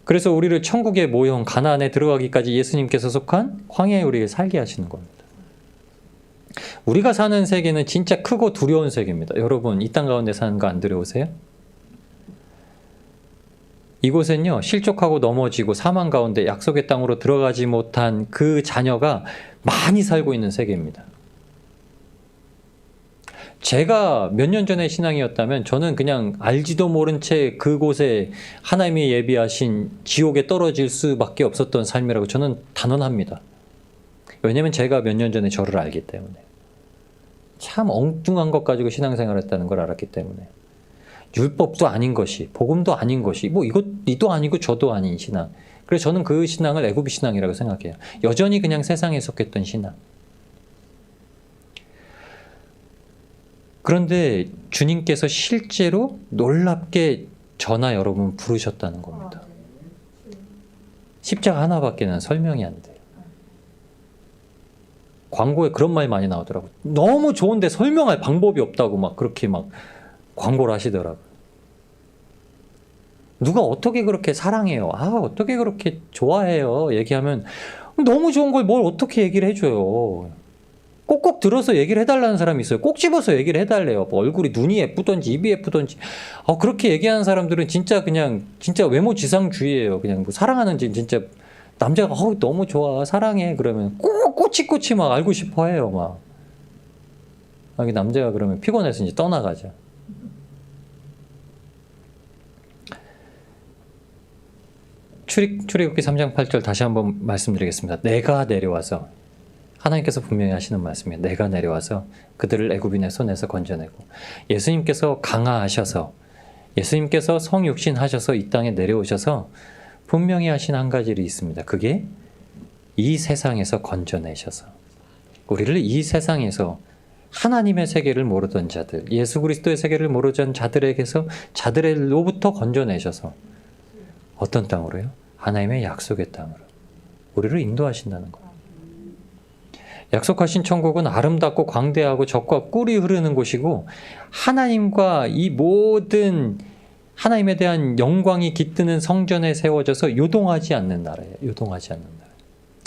그래서 우리를 천국의 모형 가나안에 들어가기까지 예수님께서 속한 광야에 우리를 살게 하시는 겁니다. 우리가 사는 세계는 진짜 크고 두려운 세계입니다. 여러분, 이 땅 가운데 사는 거 안 두려우세요? 이곳은요, 실족하고 넘어지고 사망 가운데 약속의 땅으로 들어가지 못한 그 자녀가 많이 살고 있는 세계입니다. 제가 몇 년 전에 신앙이었다면 저는 그냥 알지도 모른 채 그곳에 하나님이 예비하신 지옥에 떨어질 수밖에 없었던 삶이라고 저는 단언합니다. 왜냐하면 제가 몇 년 전에 저를 알기 때문에. 참 엉뚱한 것 가지고 신앙생활을 했다는 걸 알았기 때문에. 율법도 아닌 것이, 복음도 아닌 것이, 뭐 이도 아니고 저도 아닌 신앙. 그래서 저는 그 신앙을 애굽의 신앙이라고 생각해요. 여전히 그냥 세상에 속했던 신앙. 그런데 주님께서 실제로 놀랍게 저나 여러분 부르셨다는 겁니다. 십자가 하나밖에는 설명이 안 돼요. 광고에 그런 말이 많이 나오더라고요. 너무 좋은데 설명할 방법이 없다고 막 그렇게 막 광고를 하시더라고요. 누가 어떻게 그렇게 사랑해요? 어떻게 그렇게 좋아해요? 얘기하면 너무 좋은 걸 뭘 어떻게 얘기를 해줘요. 꼭꼭 들어서 얘기를 해달라는 사람이 있어요. 꼭 집어서 얘기를 해달래요. 뭐 얼굴이 눈이 예쁘던지 입이 예쁘던지. 그렇게 얘기하는 사람들은 진짜 외모 지상주의예요. 그냥 뭐 사랑하는지 진짜 남자가 너무 좋아 사랑해 그러면 꼭 꼬치꼬치 막 알고 싶어 해요. 막 남자가 그러면 피곤해서 이제 떠나가죠. 출애굽기 3장 8절 다시 한번 말씀드리겠습니다. 내가 내려와서, 하나님께서 분명히 하시는 말씀이에요. 내가 내려와서 그들을 애굽인의 손에서 건져내고, 예수님께서 강하셔서, 예수님께서 성육신하셔서 이 땅에 내려오셔서 분명히 하신 한 가지 일이 있습니다. 그게 이 세상에서 건져내셔서 우리를 이 세상에서 하나님의 세계를 모르던 자들, 예수 그리스도의 세계를 모르던 자들로부터 건져내셔서 어떤 땅으로요? 하나님의 약속의 땅으로 우리를 인도하신다는 거예요. 약속하신 천국은 아름답고 광대하고 젖과 꿀이 흐르는 곳이고, 하나님과 이 모든 하나님에 대한 영광이 깃드는 성전에 세워져서 요동하지 않는 나라예요. 요동하지 않는 나라.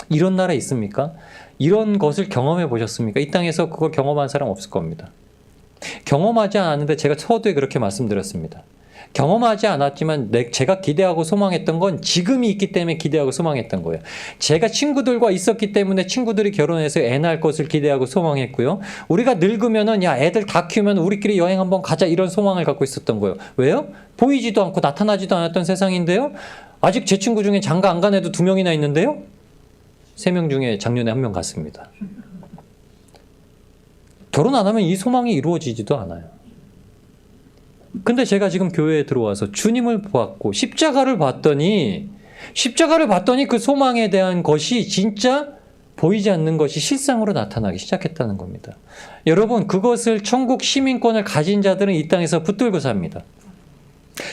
이런 나라 있습니까? 이런 것을 경험해 보셨습니까? 이 땅에서 그걸 경험한 사람 없을 겁니다. 경험하지 않았는데 제가 서두에 그렇게 말씀드렸습니다. 경험하지 않았지만 제가 기대하고 소망했던 건 지금이 있기 때문에 기대하고 소망했던 거예요. 제가 친구들과 있었기 때문에 친구들이 결혼해서 애 낳을 것을 기대하고 소망했고요. 우리가 늙으면은 애들 다 키우면 우리끼리 여행 한번 가자, 이런 소망을 갖고 있었던 거예요. 왜요? 보이지도 않고 나타나지도 않았던 세상인데요. 아직 제 친구 중에 장가 안 간 애도 2명이나 있는데요. 3명 중에 작년에 1명 갔습니다. 결혼 안 하면 이 소망이 이루어지지도 않아요. 근데 제가 지금 교회에 들어와서 주님을 보았고 십자가를 봤더니 그 소망에 대한 것이 진짜 보이지 않는 것이 실상으로 나타나기 시작했다는 겁니다. 여러분, 그것을 천국 시민권을 가진 자들은 이 땅에서 붙들고 삽니다.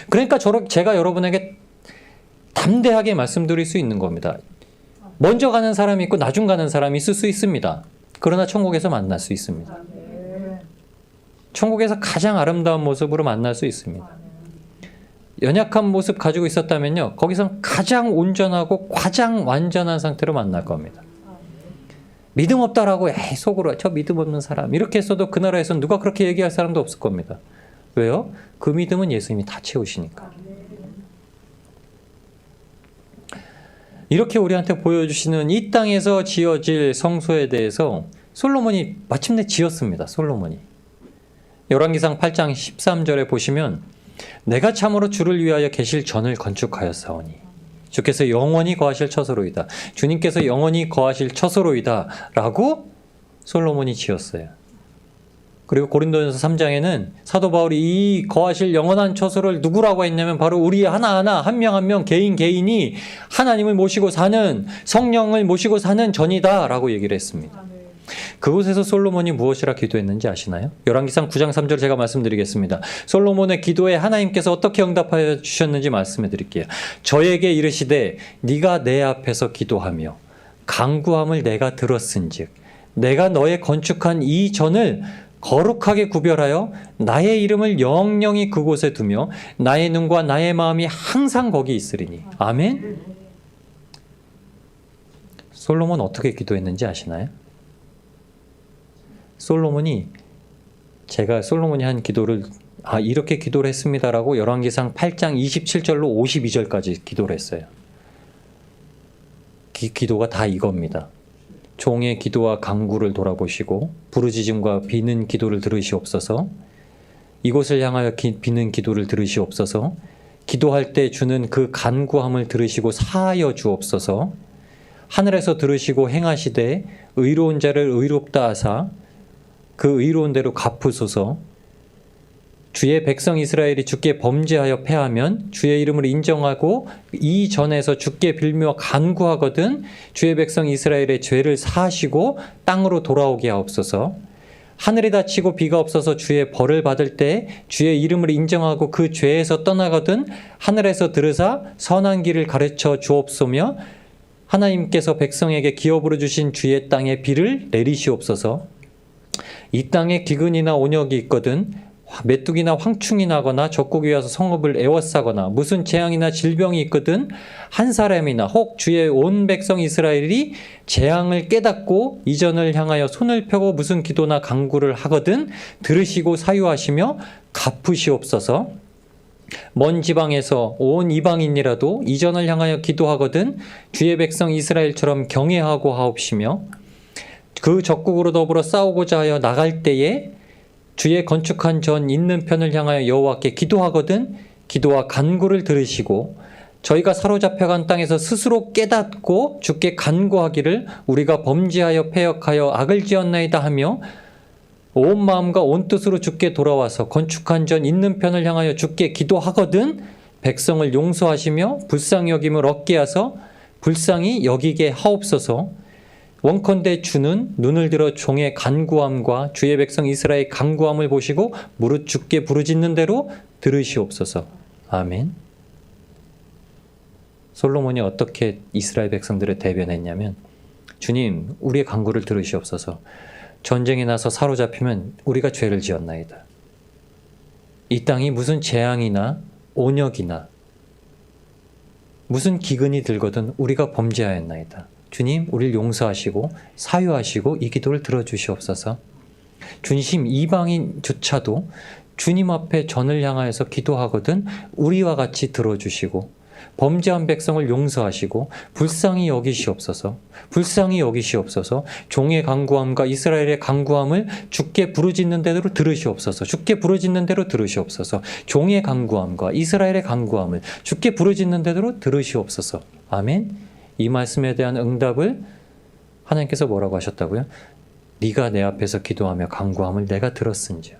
그러니까 제가 여러분에게 담대하게 말씀드릴 수 있는 겁니다. 먼저 가는 사람이 있고 나중 가는 사람이 있을 수 있습니다. 그러나 천국에서 만날 수 있습니다. 천국에서 가장 아름다운 모습으로 만날 수 있습니다. 연약한 모습 가지고 있었다면요, 거기선 가장 온전하고 가장 완전한 상태로 만날 겁니다. 믿음 없다라고 속으로 저 믿음 없는 사람 이렇게 했어도 그 나라에서는 누가 그렇게 얘기할 사람도 없을 겁니다. 왜요? 그 믿음은 예수님이 다 채우시니까. 이렇게 우리한테 보여주시는 이 땅에서 지어질 성소에 대해서 솔로몬이 마침내 지었습니다. 솔로몬이. 열왕기상 8장 13절에 보시면 내가 참으로 주를 위하여 계실 전을 건축하였사오니 주께서 영원히 거하실 처소로이다. 주님께서 영원히 거하실 처소로이다 라고 솔로몬이 지었어요. 그리고 고린도전서 3장에는 사도 바울이 이 거하실 영원한 처소를 누구라고 했냐면 바로 우리 하나하나 한 명 한 명 개인이 하나님을 모시고 사는, 성령을 모시고 사는 전이다 라고 얘기를 했습니다. 그곳에서 솔로몬이 무엇이라 기도했는지 아시나요? 열왕기상 9장 3절 제가 말씀드리겠습니다. 솔로몬의 기도에 하나님께서 어떻게 응답하여 주셨는지 말씀해 드릴게요. 저에게 이르시되 네가 내 앞에서 기도하며 간구함을 내가 들었은즉 내가 너의 건축한 이 전을 거룩하게 구별하여 나의 이름을 영영히 그곳에 두며 나의 눈과 나의 마음이 항상 거기 있으리니. 아멘. 솔로몬 어떻게 기도했는지 아시나요? 제가 솔로몬이 한 기도를 이렇게 기도를 했습니다라고 열왕기상 8장 27절로 52절까지 기도를 했어요. 기도가 다 이겁니다. 종의 기도와 간구를 돌아보시고 부르짖음과 비는 기도를 들으시옵소서. 이곳을 향하여 비는 기도를 들으시옵소서. 기도할 때 주는 그 간구함을 들으시고 사하여 주옵소서. 하늘에서 들으시고 행하시되 의로운 자를 의롭다 하사 그 의로운 대로 갚으소서. 주의 백성 이스라엘이 주께 범죄하여 패하면 주의 이름을 인정하고 이 전에서 주께 빌며 간구하거든 주의 백성 이스라엘의 죄를 사하시고 땅으로 돌아오게 하옵소서. 하늘이 닫히고 비가 없어서 주의 벌을 받을 때 주의 이름을 인정하고 그 죄에서 떠나거든 하늘에서 들으사 선한 길을 가르쳐 주옵소며 하나님께서 백성에게 기업으로 주신 주의 땅에 비를 내리시옵소서. 이 땅에 기근이나 온역이 있거든 메뚜기나 황충이 나거나 적국이 와서 성읍을 에워싸거나 무슨 재앙이나 질병이 있거든 한 사람이나 혹 주의 온 백성 이스라엘이 재앙을 깨닫고 이전을 향하여 손을 펴고 무슨 기도나 간구를 하거든 들으시고 사유하시며 갚으시옵소서. 먼 지방에서 온 이방인이라도 이전을 향하여 기도하거든 주의 백성 이스라엘처럼 경외하고 하옵시며 그 적국으로 더불어 싸우고자 하여 나갈 때에 주의 건축한 전 있는 편을 향하여 여호와께 기도하거든 기도와 간구를 들으시고 저희가 사로잡혀간 땅에서 스스로 깨닫고 주께 간구하기를 우리가 범죄하여 패역하여 악을 지었나이다 하며 온 마음과 온 뜻으로 주께 돌아와서 건축한 전 있는 편을 향하여 주께 기도하거든 백성을 용서하시며 불쌍히 여김을 얻게 하서 불쌍히 여기게 하옵소서. 원컨대 주는 눈을 들어 종의 간구함과 주의 백성 이스라엘 간구함을 보시고 무릇 주께 부르짖는 대로 들으시옵소서. 아멘. 솔로몬이 어떻게 이스라엘 백성들을 대변했냐면 주님 우리의 간구를 들으시옵소서. 전쟁이 나서 사로잡히면 우리가 죄를 지었나이다. 이 땅이 무슨 재앙이나 온역이나 무슨 기근이 들거든 우리가 범죄하였나이다. 주님 우리를 용서하시고 사유하시고 이 기도를 들어주시옵소서. 주님 이방인조차도 주님 앞에 전을 향하여서 기도하거든 우리와 같이 들어주시고 범죄한 백성을 용서하시고 불쌍히 여기시옵소서. 불쌍히 여기시옵소서. 종의 간구함과 이스라엘의 간구함을 주께 부르짖는 대로 들으시옵소서. 주께 부르짖는 대로 들으시옵소서. 종의 간구함과 이스라엘의 간구함을 주께 부르짖는 대로 들으시옵소서. 아멘. 이 말씀에 대한 응답을 하나님께서 뭐라고 하셨다고요? 네가 내 앞에서 기도하며 간구함을 내가 들었은지요.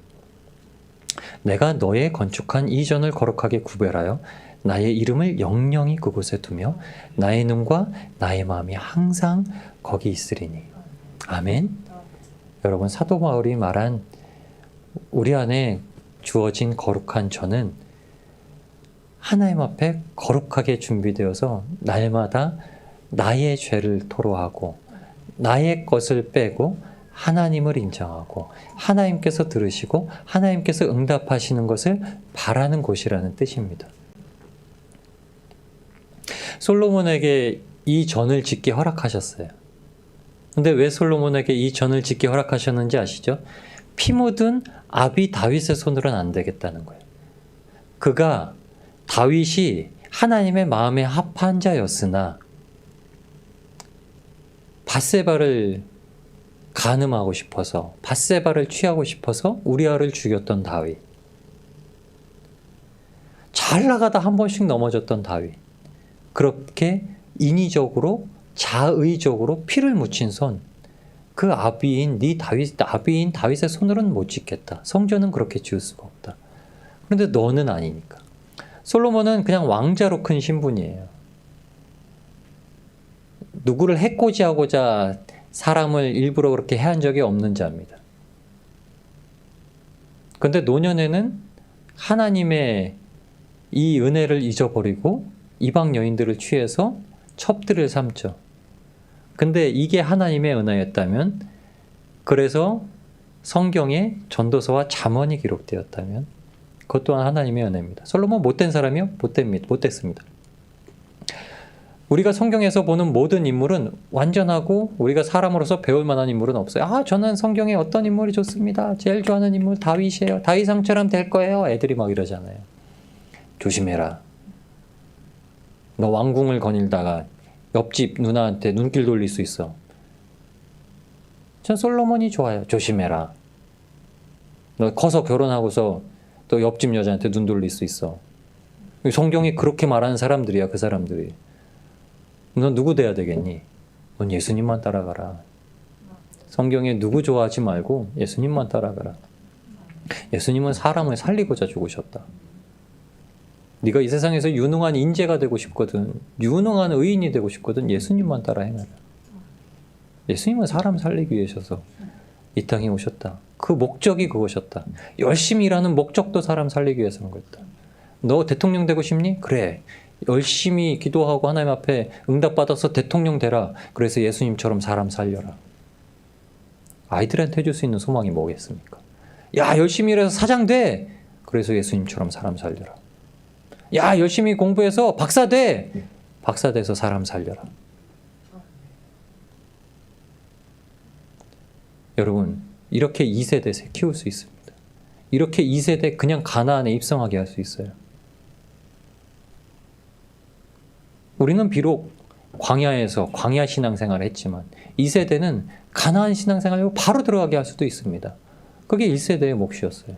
내가 너의 건축한 이 전을 거룩하게 구별하여 나의 이름을 영영히 그곳에 두며 나의 눈과 나의 마음이 항상 거기 있으리니. 아멘. 여러분, 사도 바울이 말한 우리 안에 주어진 거룩한 전은 하나님 앞에 거룩하게 준비되어서 날마다 나의 죄를 토로하고 나의 것을 빼고 하나님을 인정하고 하나님께서 들으시고 하나님께서 응답하시는 것을 바라는 곳이라는 뜻입니다. 솔로몬에게 이 전을 짓게 허락하셨어요. 근데 왜 솔로몬에게 이 전을 짓게 허락하셨는지 아시죠? 피 묻은 아비 다윗의 손으로는 안 되겠다는 거예요. 그가 다윗이 하나님의 마음에 합한 자였으나 밧세바를 간음하고 싶어서 밧세바를 취하고 싶어서 우리아를 죽였던 다윗. 잘 나가다 한 번씩 넘어졌던 다윗. 그렇게 인위적으로 자의적으로 피를 묻힌 손, 그 아비인 다윗의 손으로는 못 짓겠다. 성전은 그렇게 지을 수가 없다. 그런데 너는 아니니까. 솔로몬은 그냥 왕자로 큰 신분이에요. 누구를 해코지하고자 사람을 일부러 그렇게 해한 적이 없는 자입니다. 그런데 노년에는 하나님의 이 은혜를 잊어버리고 이방 여인들을 취해서 첩들을 삼죠. 근데 이게 하나님의 은혜였다면, 그래서 성경에 전도서와 잠언이 기록되었다면 그것 또한 하나님의 은혜입니다. 솔로몬 못된 사람이요? 못됐습니다. 우리가 성경에서 보는 모든 인물은 완전하고 우리가 사람으로서 배울 만한 인물은 없어요. 저는 성경에 어떤 인물이 좋습니다. 제일 좋아하는 인물 다윗이에요. 다윗왕처럼 될 거예요. 애들이 막 이러잖아요. 조심해라. 너 왕궁을 거닐다가 옆집 누나한테 눈길 돌릴 수 있어. 전 솔로몬이 좋아요. 조심해라. 너 커서 결혼하고서 또 옆집 여자한테 눈 돌릴 수 있어. 성경이 그렇게 말하는 사람들이야. 그 사람들이. 넌 누구 돼야 되겠니? 넌 예수님만 따라가라. 성경에 누구 좋아하지 말고 예수님만 따라가라. 예수님은 사람을 살리고자 죽으셨다. 네가 이 세상에서 유능한 인재가 되고 싶거든, 유능한 의인이 되고 싶거든, 예수님만 따라 행하라. 예수님은 사람 살리기 위해서 이 땅에 오셨다. 그 목적이 그것이었다. 열심히 일하는 목적도 사람 살리기 위해서인 거였다. 너 대통령 되고 싶니? 그래. 열심히 기도하고 하나님 앞에 응답받아서 대통령 되라. 그래서 예수님처럼 사람 살려라. 아이들한테 해줄 수 있는 소망이 뭐겠습니까? 야, 열심히 일해서 사장 돼. 그래서 예수님처럼 사람 살려라. 야, 열심히 공부해서 박사 돼. 박사 돼서 사람 살려라. 여러분, 이렇게 2세대 키울 수 있습니다. 이렇게 2세대 그냥 가나안에 입성하게 할 수 있어요. 우리는 비록 광야에서 광야 신앙생활을 했지만 2세대는 가나안 신앙생활로 바로 들어가게 할 수도 있습니다. 그게 1세대의 몫이었어요.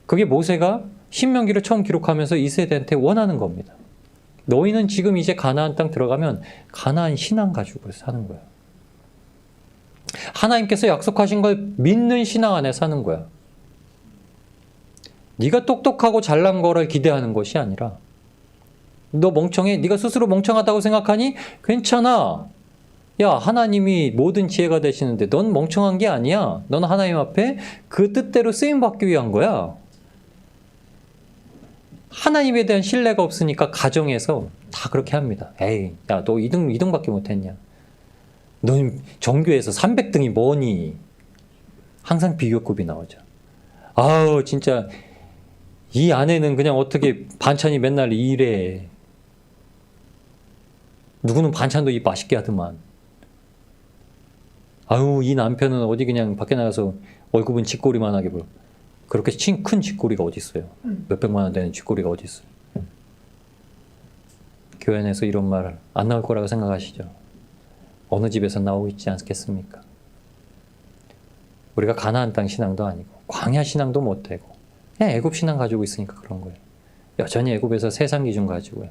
그게 모세가 신명기를 처음 기록하면서 2세대한테 원하는 겁니다. 너희는 지금 이제 가나안 땅 들어가면 가나안 신앙 가지고 사는 거야. 하나님께서 약속하신 걸 믿는 신앙 안에 사는 거야. 네가 똑똑하고 잘난 거를 기대하는 것이 아니라, 너 멍청해? 네가 스스로 멍청하다고 생각하니? 괜찮아. 야, 하나님이 모든 지혜가 되시는데 넌 멍청한 게 아니야. 넌 하나님 앞에 그 뜻대로 쓰임받기 위한 거야. 하나님에 대한 신뢰가 없으니까 가정에서 다 그렇게 합니다. 에이, 야, 너 2등밖에 못했냐? 넌 전교에서 300등이 뭐니? 항상 비교급이 나오죠. 아우, 진짜 이 아내는 그냥 어떻게 반찬이 맨날 이래. 누구는 반찬도 이 맛있게 하더만. 아유, 이 남편은 어디 그냥 밖에 나가서 월급은 쥐꼬리만 하게 벌. 그렇게 큰 쥐꼬리가 어디 있어요? 몇백만 원 되는 쥐꼬리가 어디 있어요? 교회 안에서 이런 말 안 나올 거라고 생각하시죠? 어느 집에서 나오고 있지 않겠습니까? 우리가 가나안 땅 신앙도 아니고 광야 신앙도 못 되고 그냥 애굽 신앙 가지고 있으니까 그런 거예요. 여전히 애굽에서 세상 기준 가지고요.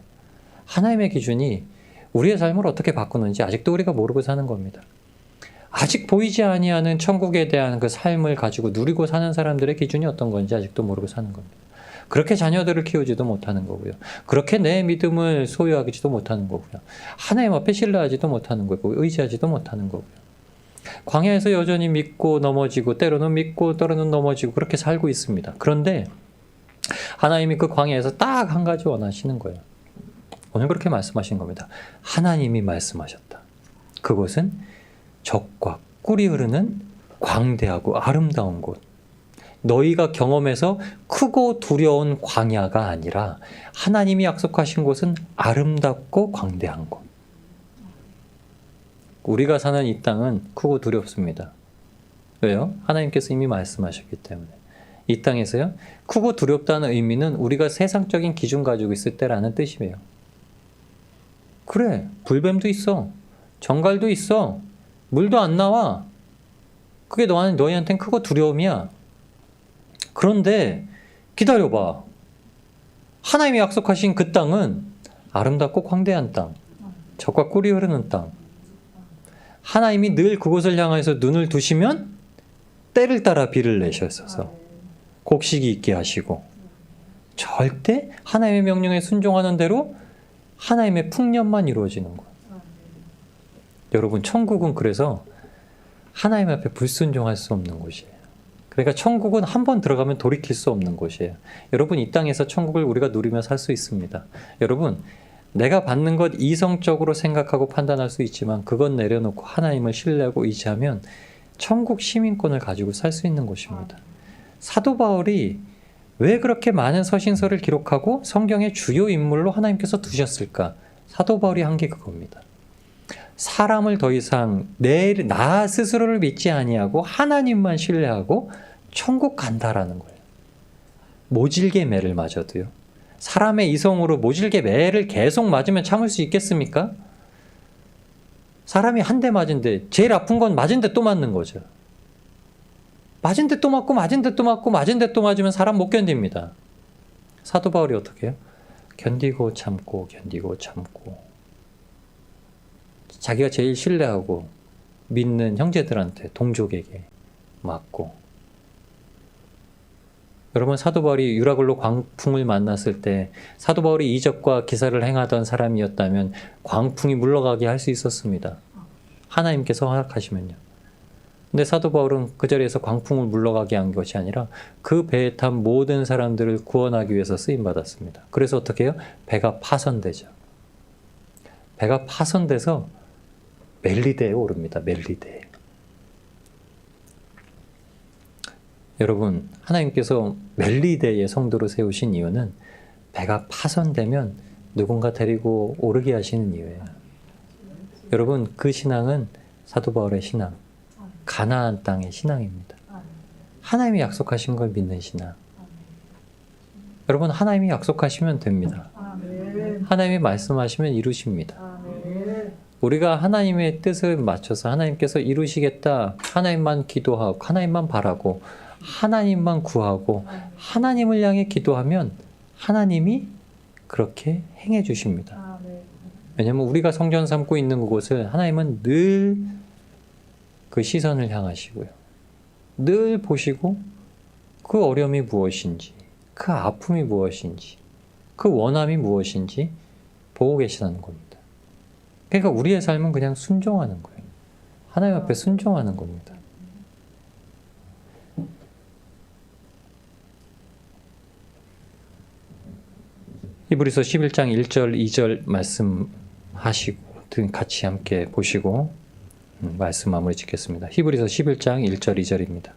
하나님의 기준이 우리의 삶을 어떻게 바꾸는지 아직도 우리가 모르고 사는 겁니다. 아직 보이지 아니하는 천국에 대한 그 삶을 가지고 누리고 사는 사람들의 기준이 어떤 건지 아직도 모르고 사는 겁니다. 그렇게 자녀들을 키우지도 못하는 거고요. 그렇게 내 믿음을 소유하지도 못하는 거고요. 하나님 앞에 신뢰하지도 못하는 거고 의지하지도 못하는 거고요. 광야에서 여전히 믿고 넘어지고 때로는 믿고 때로는 넘어지고 그렇게 살고 있습니다. 그런데 하나님이 그 광야에서 딱 한 가지 원하시는 거예요. 오늘 그렇게 말씀하신 겁니다. 하나님이 말씀하셨다. 그곳은 젖과 꿀이 흐르는 광대하고 아름다운 곳. 너희가 경험해서 크고 두려운 광야가 아니라 하나님이 약속하신 곳은 아름답고 광대한 곳. 우리가 사는 이 땅은 크고 두렵습니다. 왜요? 하나님께서 이미 말씀하셨기 때문에. 이 땅에서요, 크고 두렵다는 의미는 우리가 세상적인 기준 가지고 있을 때라는 뜻이에요. 그래, 불뱀도 있어. 정갈도 있어. 물도 안 나와. 그게 너희한테는 크고 두려움이야. 그런데 기다려봐. 하나님이 약속하신 그 땅은 아름답고 광대한 땅, 젖과 꿀이 흐르는 땅. 하나님이 늘 그곳을 향해서 눈을 두시면 때를 따라 비를 내셔서 곡식이 있게 하시고 절대 하나님의 명령에 순종하는 대로 하나님의 풍년만 이루어지는 거예요. 여러분, 천국은 그래서 하나님 앞에 불순종할 수 없는 곳이에요. 그러니까 천국은 한번 들어가면 돌이킬 수 없는 곳이에요. 여러분, 이 땅에서 천국을 우리가 누리며 살 수 있습니다. 여러분, 내가 받는 것 이성적으로 생각하고 판단할 수 있지만 그건 내려놓고 하나님을 신뢰하고 의지하면 천국 시민권을 가지고 살 수 있는 곳입니다. 사도 바울이 왜 그렇게 많은 서신서를 기록하고 성경의 주요 인물로 하나님께서 두셨을까? 사도 바울이 한 게 그겁니다. 사람을 더 이상 나 스스로를 믿지 아니하고 하나님만 신뢰하고 천국 간다라는 거예요. 모질게 매를 맞아도요. 사람의 이성으로 모질게 매를 계속 맞으면 참을 수 있겠습니까? 사람이 한 대 맞은데 제일 아픈 건 맞은 데 또 맞는 거죠. 맞은 데 또 맞고 맞은 데 또 맞고 맞은 데 또 맞으면 사람 못 견딥니다. 사도 바울이 어떻게 해요? 견디고 참고 견디고 참고 자기가 제일 신뢰하고 믿는 형제들한테 동족에게 맞고. 여러분, 사도 바울이 유라굴로 광풍을 만났을 때 사도 바울이 이적과 기사를 행하던 사람이었다면 광풍이 물러가게 할 수 있었습니다. 하나님께서 허락하시면요. 근데 사도 바울은 그 자리에서 광풍을 물러가게 한 것이 아니라 그 배에 탄 모든 사람들을 구원하기 위해서 쓰임받았습니다. 그래서 어떻게 해요? 배가 파손되죠. 배가 파손돼서 멜리데에 오릅니다. 멜리데에. 여러분, 하나님께서 멜리데에 성도로 세우신 이유는 배가 파손되면 누군가 데리고 오르게 하시는 이유예요. 여러분, 그 신앙은 사도 바울의 신앙, 가나안 땅의 신앙입니다. 하나님이 약속하신 걸 믿는 신앙. 여러분, 하나님이 약속하시면 됩니다. 하나님이 말씀하시면 이루십니다. 우리가 하나님의 뜻을 맞춰서 하나님께서 이루시겠다, 하나님만 기도하고 하나님만 바라고 하나님만 구하고 하나님을 향해 기도하면 하나님이 그렇게 행해 주십니다. 왜냐하면 우리가 성전 삼고 있는 그곳을 하나님은 늘 그 시선을 향하시고요. 늘 보시고 그 어려움이 무엇인지, 그 아픔이 무엇인지, 그 원함이 무엇인지 보고 계시다는 겁니다. 그러니까 우리의 삶은 그냥 순종하는 거예요. 하나님 앞에 순종하는 겁니다. 히브리서 11장 1절 2절 말씀하시고 같이 함께 보시고 말씀 마무리 짓겠습니다. 히브리서 11장 1절 2절입니다.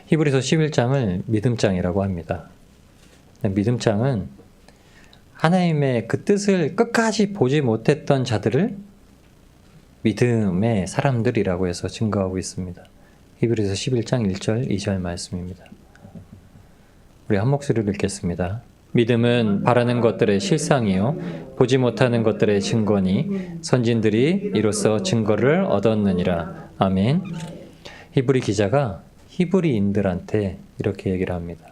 히브리서 11장을 믿음장이라고 합니다. 믿음장은 하나님의 그 뜻을 끝까지 보지 못했던 자들을 믿음의 사람들이라고 해서 증거하고 있습니다. 히브리서 11장 1절 2절 말씀입니다. 우리 한 목소리로 읽겠습니다. 믿음은 바라는 것들의 실상이요 보지 못하는 것들의 증거니 선진들이 이로써 증거를 얻었느니라. 아멘. 히브리 기자가 히브리인들한테 이렇게 얘기를 합니다.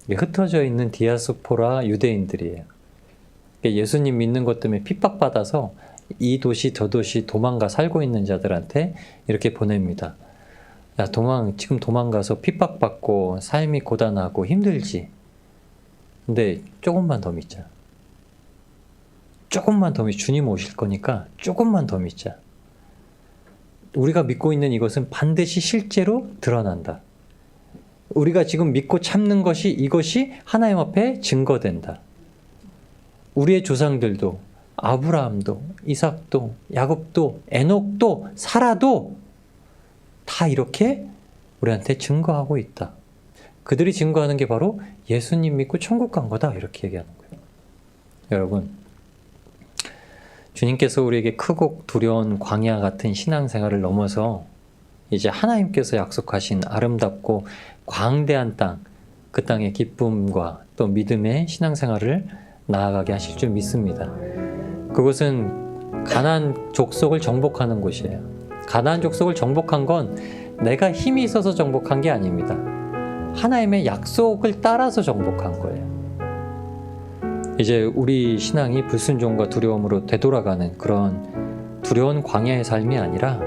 흩어져 있는 디아스포라 유대인들이에요. 예수님 믿는 것 때문에 핍박받아서 이 도시 저 도시 도망가 살고 있는 자들한테 이렇게 보냅니다. 야, 지금 도망가서 핍박받고 삶이 고단하고 힘들지. 근데 조금만 더 믿자. 조금만 더 주님 오실 거니까 조금만 더 믿자. 우리가 믿고 있는 이것은 반드시 실제로 드러난다. 우리가 지금 믿고 참는 것이 이것이 하나님 앞에 증거된다. 우리의 조상들도 아브라함도 이삭도 야곱도 에녹도 사라도 다 이렇게 우리한테 증거하고 있다. 그들이 증거하는 게 바로 예수님 믿고 천국 간 거다 이렇게 얘기하는 거예요. 여러분, 주님께서 우리에게 크고 두려운 광야 같은 신앙생활을 넘어서 이제 하나님께서 약속하신 아름답고 광대한 땅, 그 땅의 기쁨과 또 믿음의 신앙생활을 나아가게 하실 줄 믿습니다. 그곳은 가나안 족속을 정복하는 곳이에요. 가나안 족속을 정복한 건 내가 힘이 있어서 정복한 게 아닙니다. 하나님의 약속을 따라서 정복한 거예요. 이제 우리 신앙이 불순종과 두려움으로 되돌아가는 그런 두려운 광야의 삶이 아니라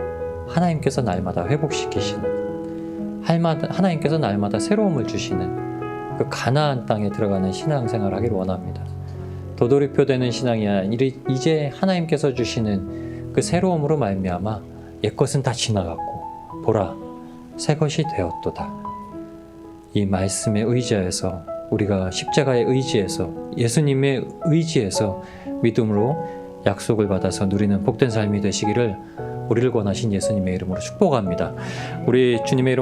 하나님께서 날마다 회복시키시는, 하나님께서 날마다 새로움을 주시는 그 가나안 땅에 들어가는 신앙생활을 하기를 원합니다. 도돌이표되는 신앙이 아니라 이제 하나님께서 주시는 그 새로움으로 말미암아 옛것은 다 지나갔고 보라 새 것이 되었도다. 이 말씀에 의지해서 우리가 십자가의 의지에서 예수님의 의지에서 믿음으로 약속을 받아서 누리는 복된 삶이 되시기를 우리를 권하신 예수님의 이름으로 축복합니다. 우리 주님의 이름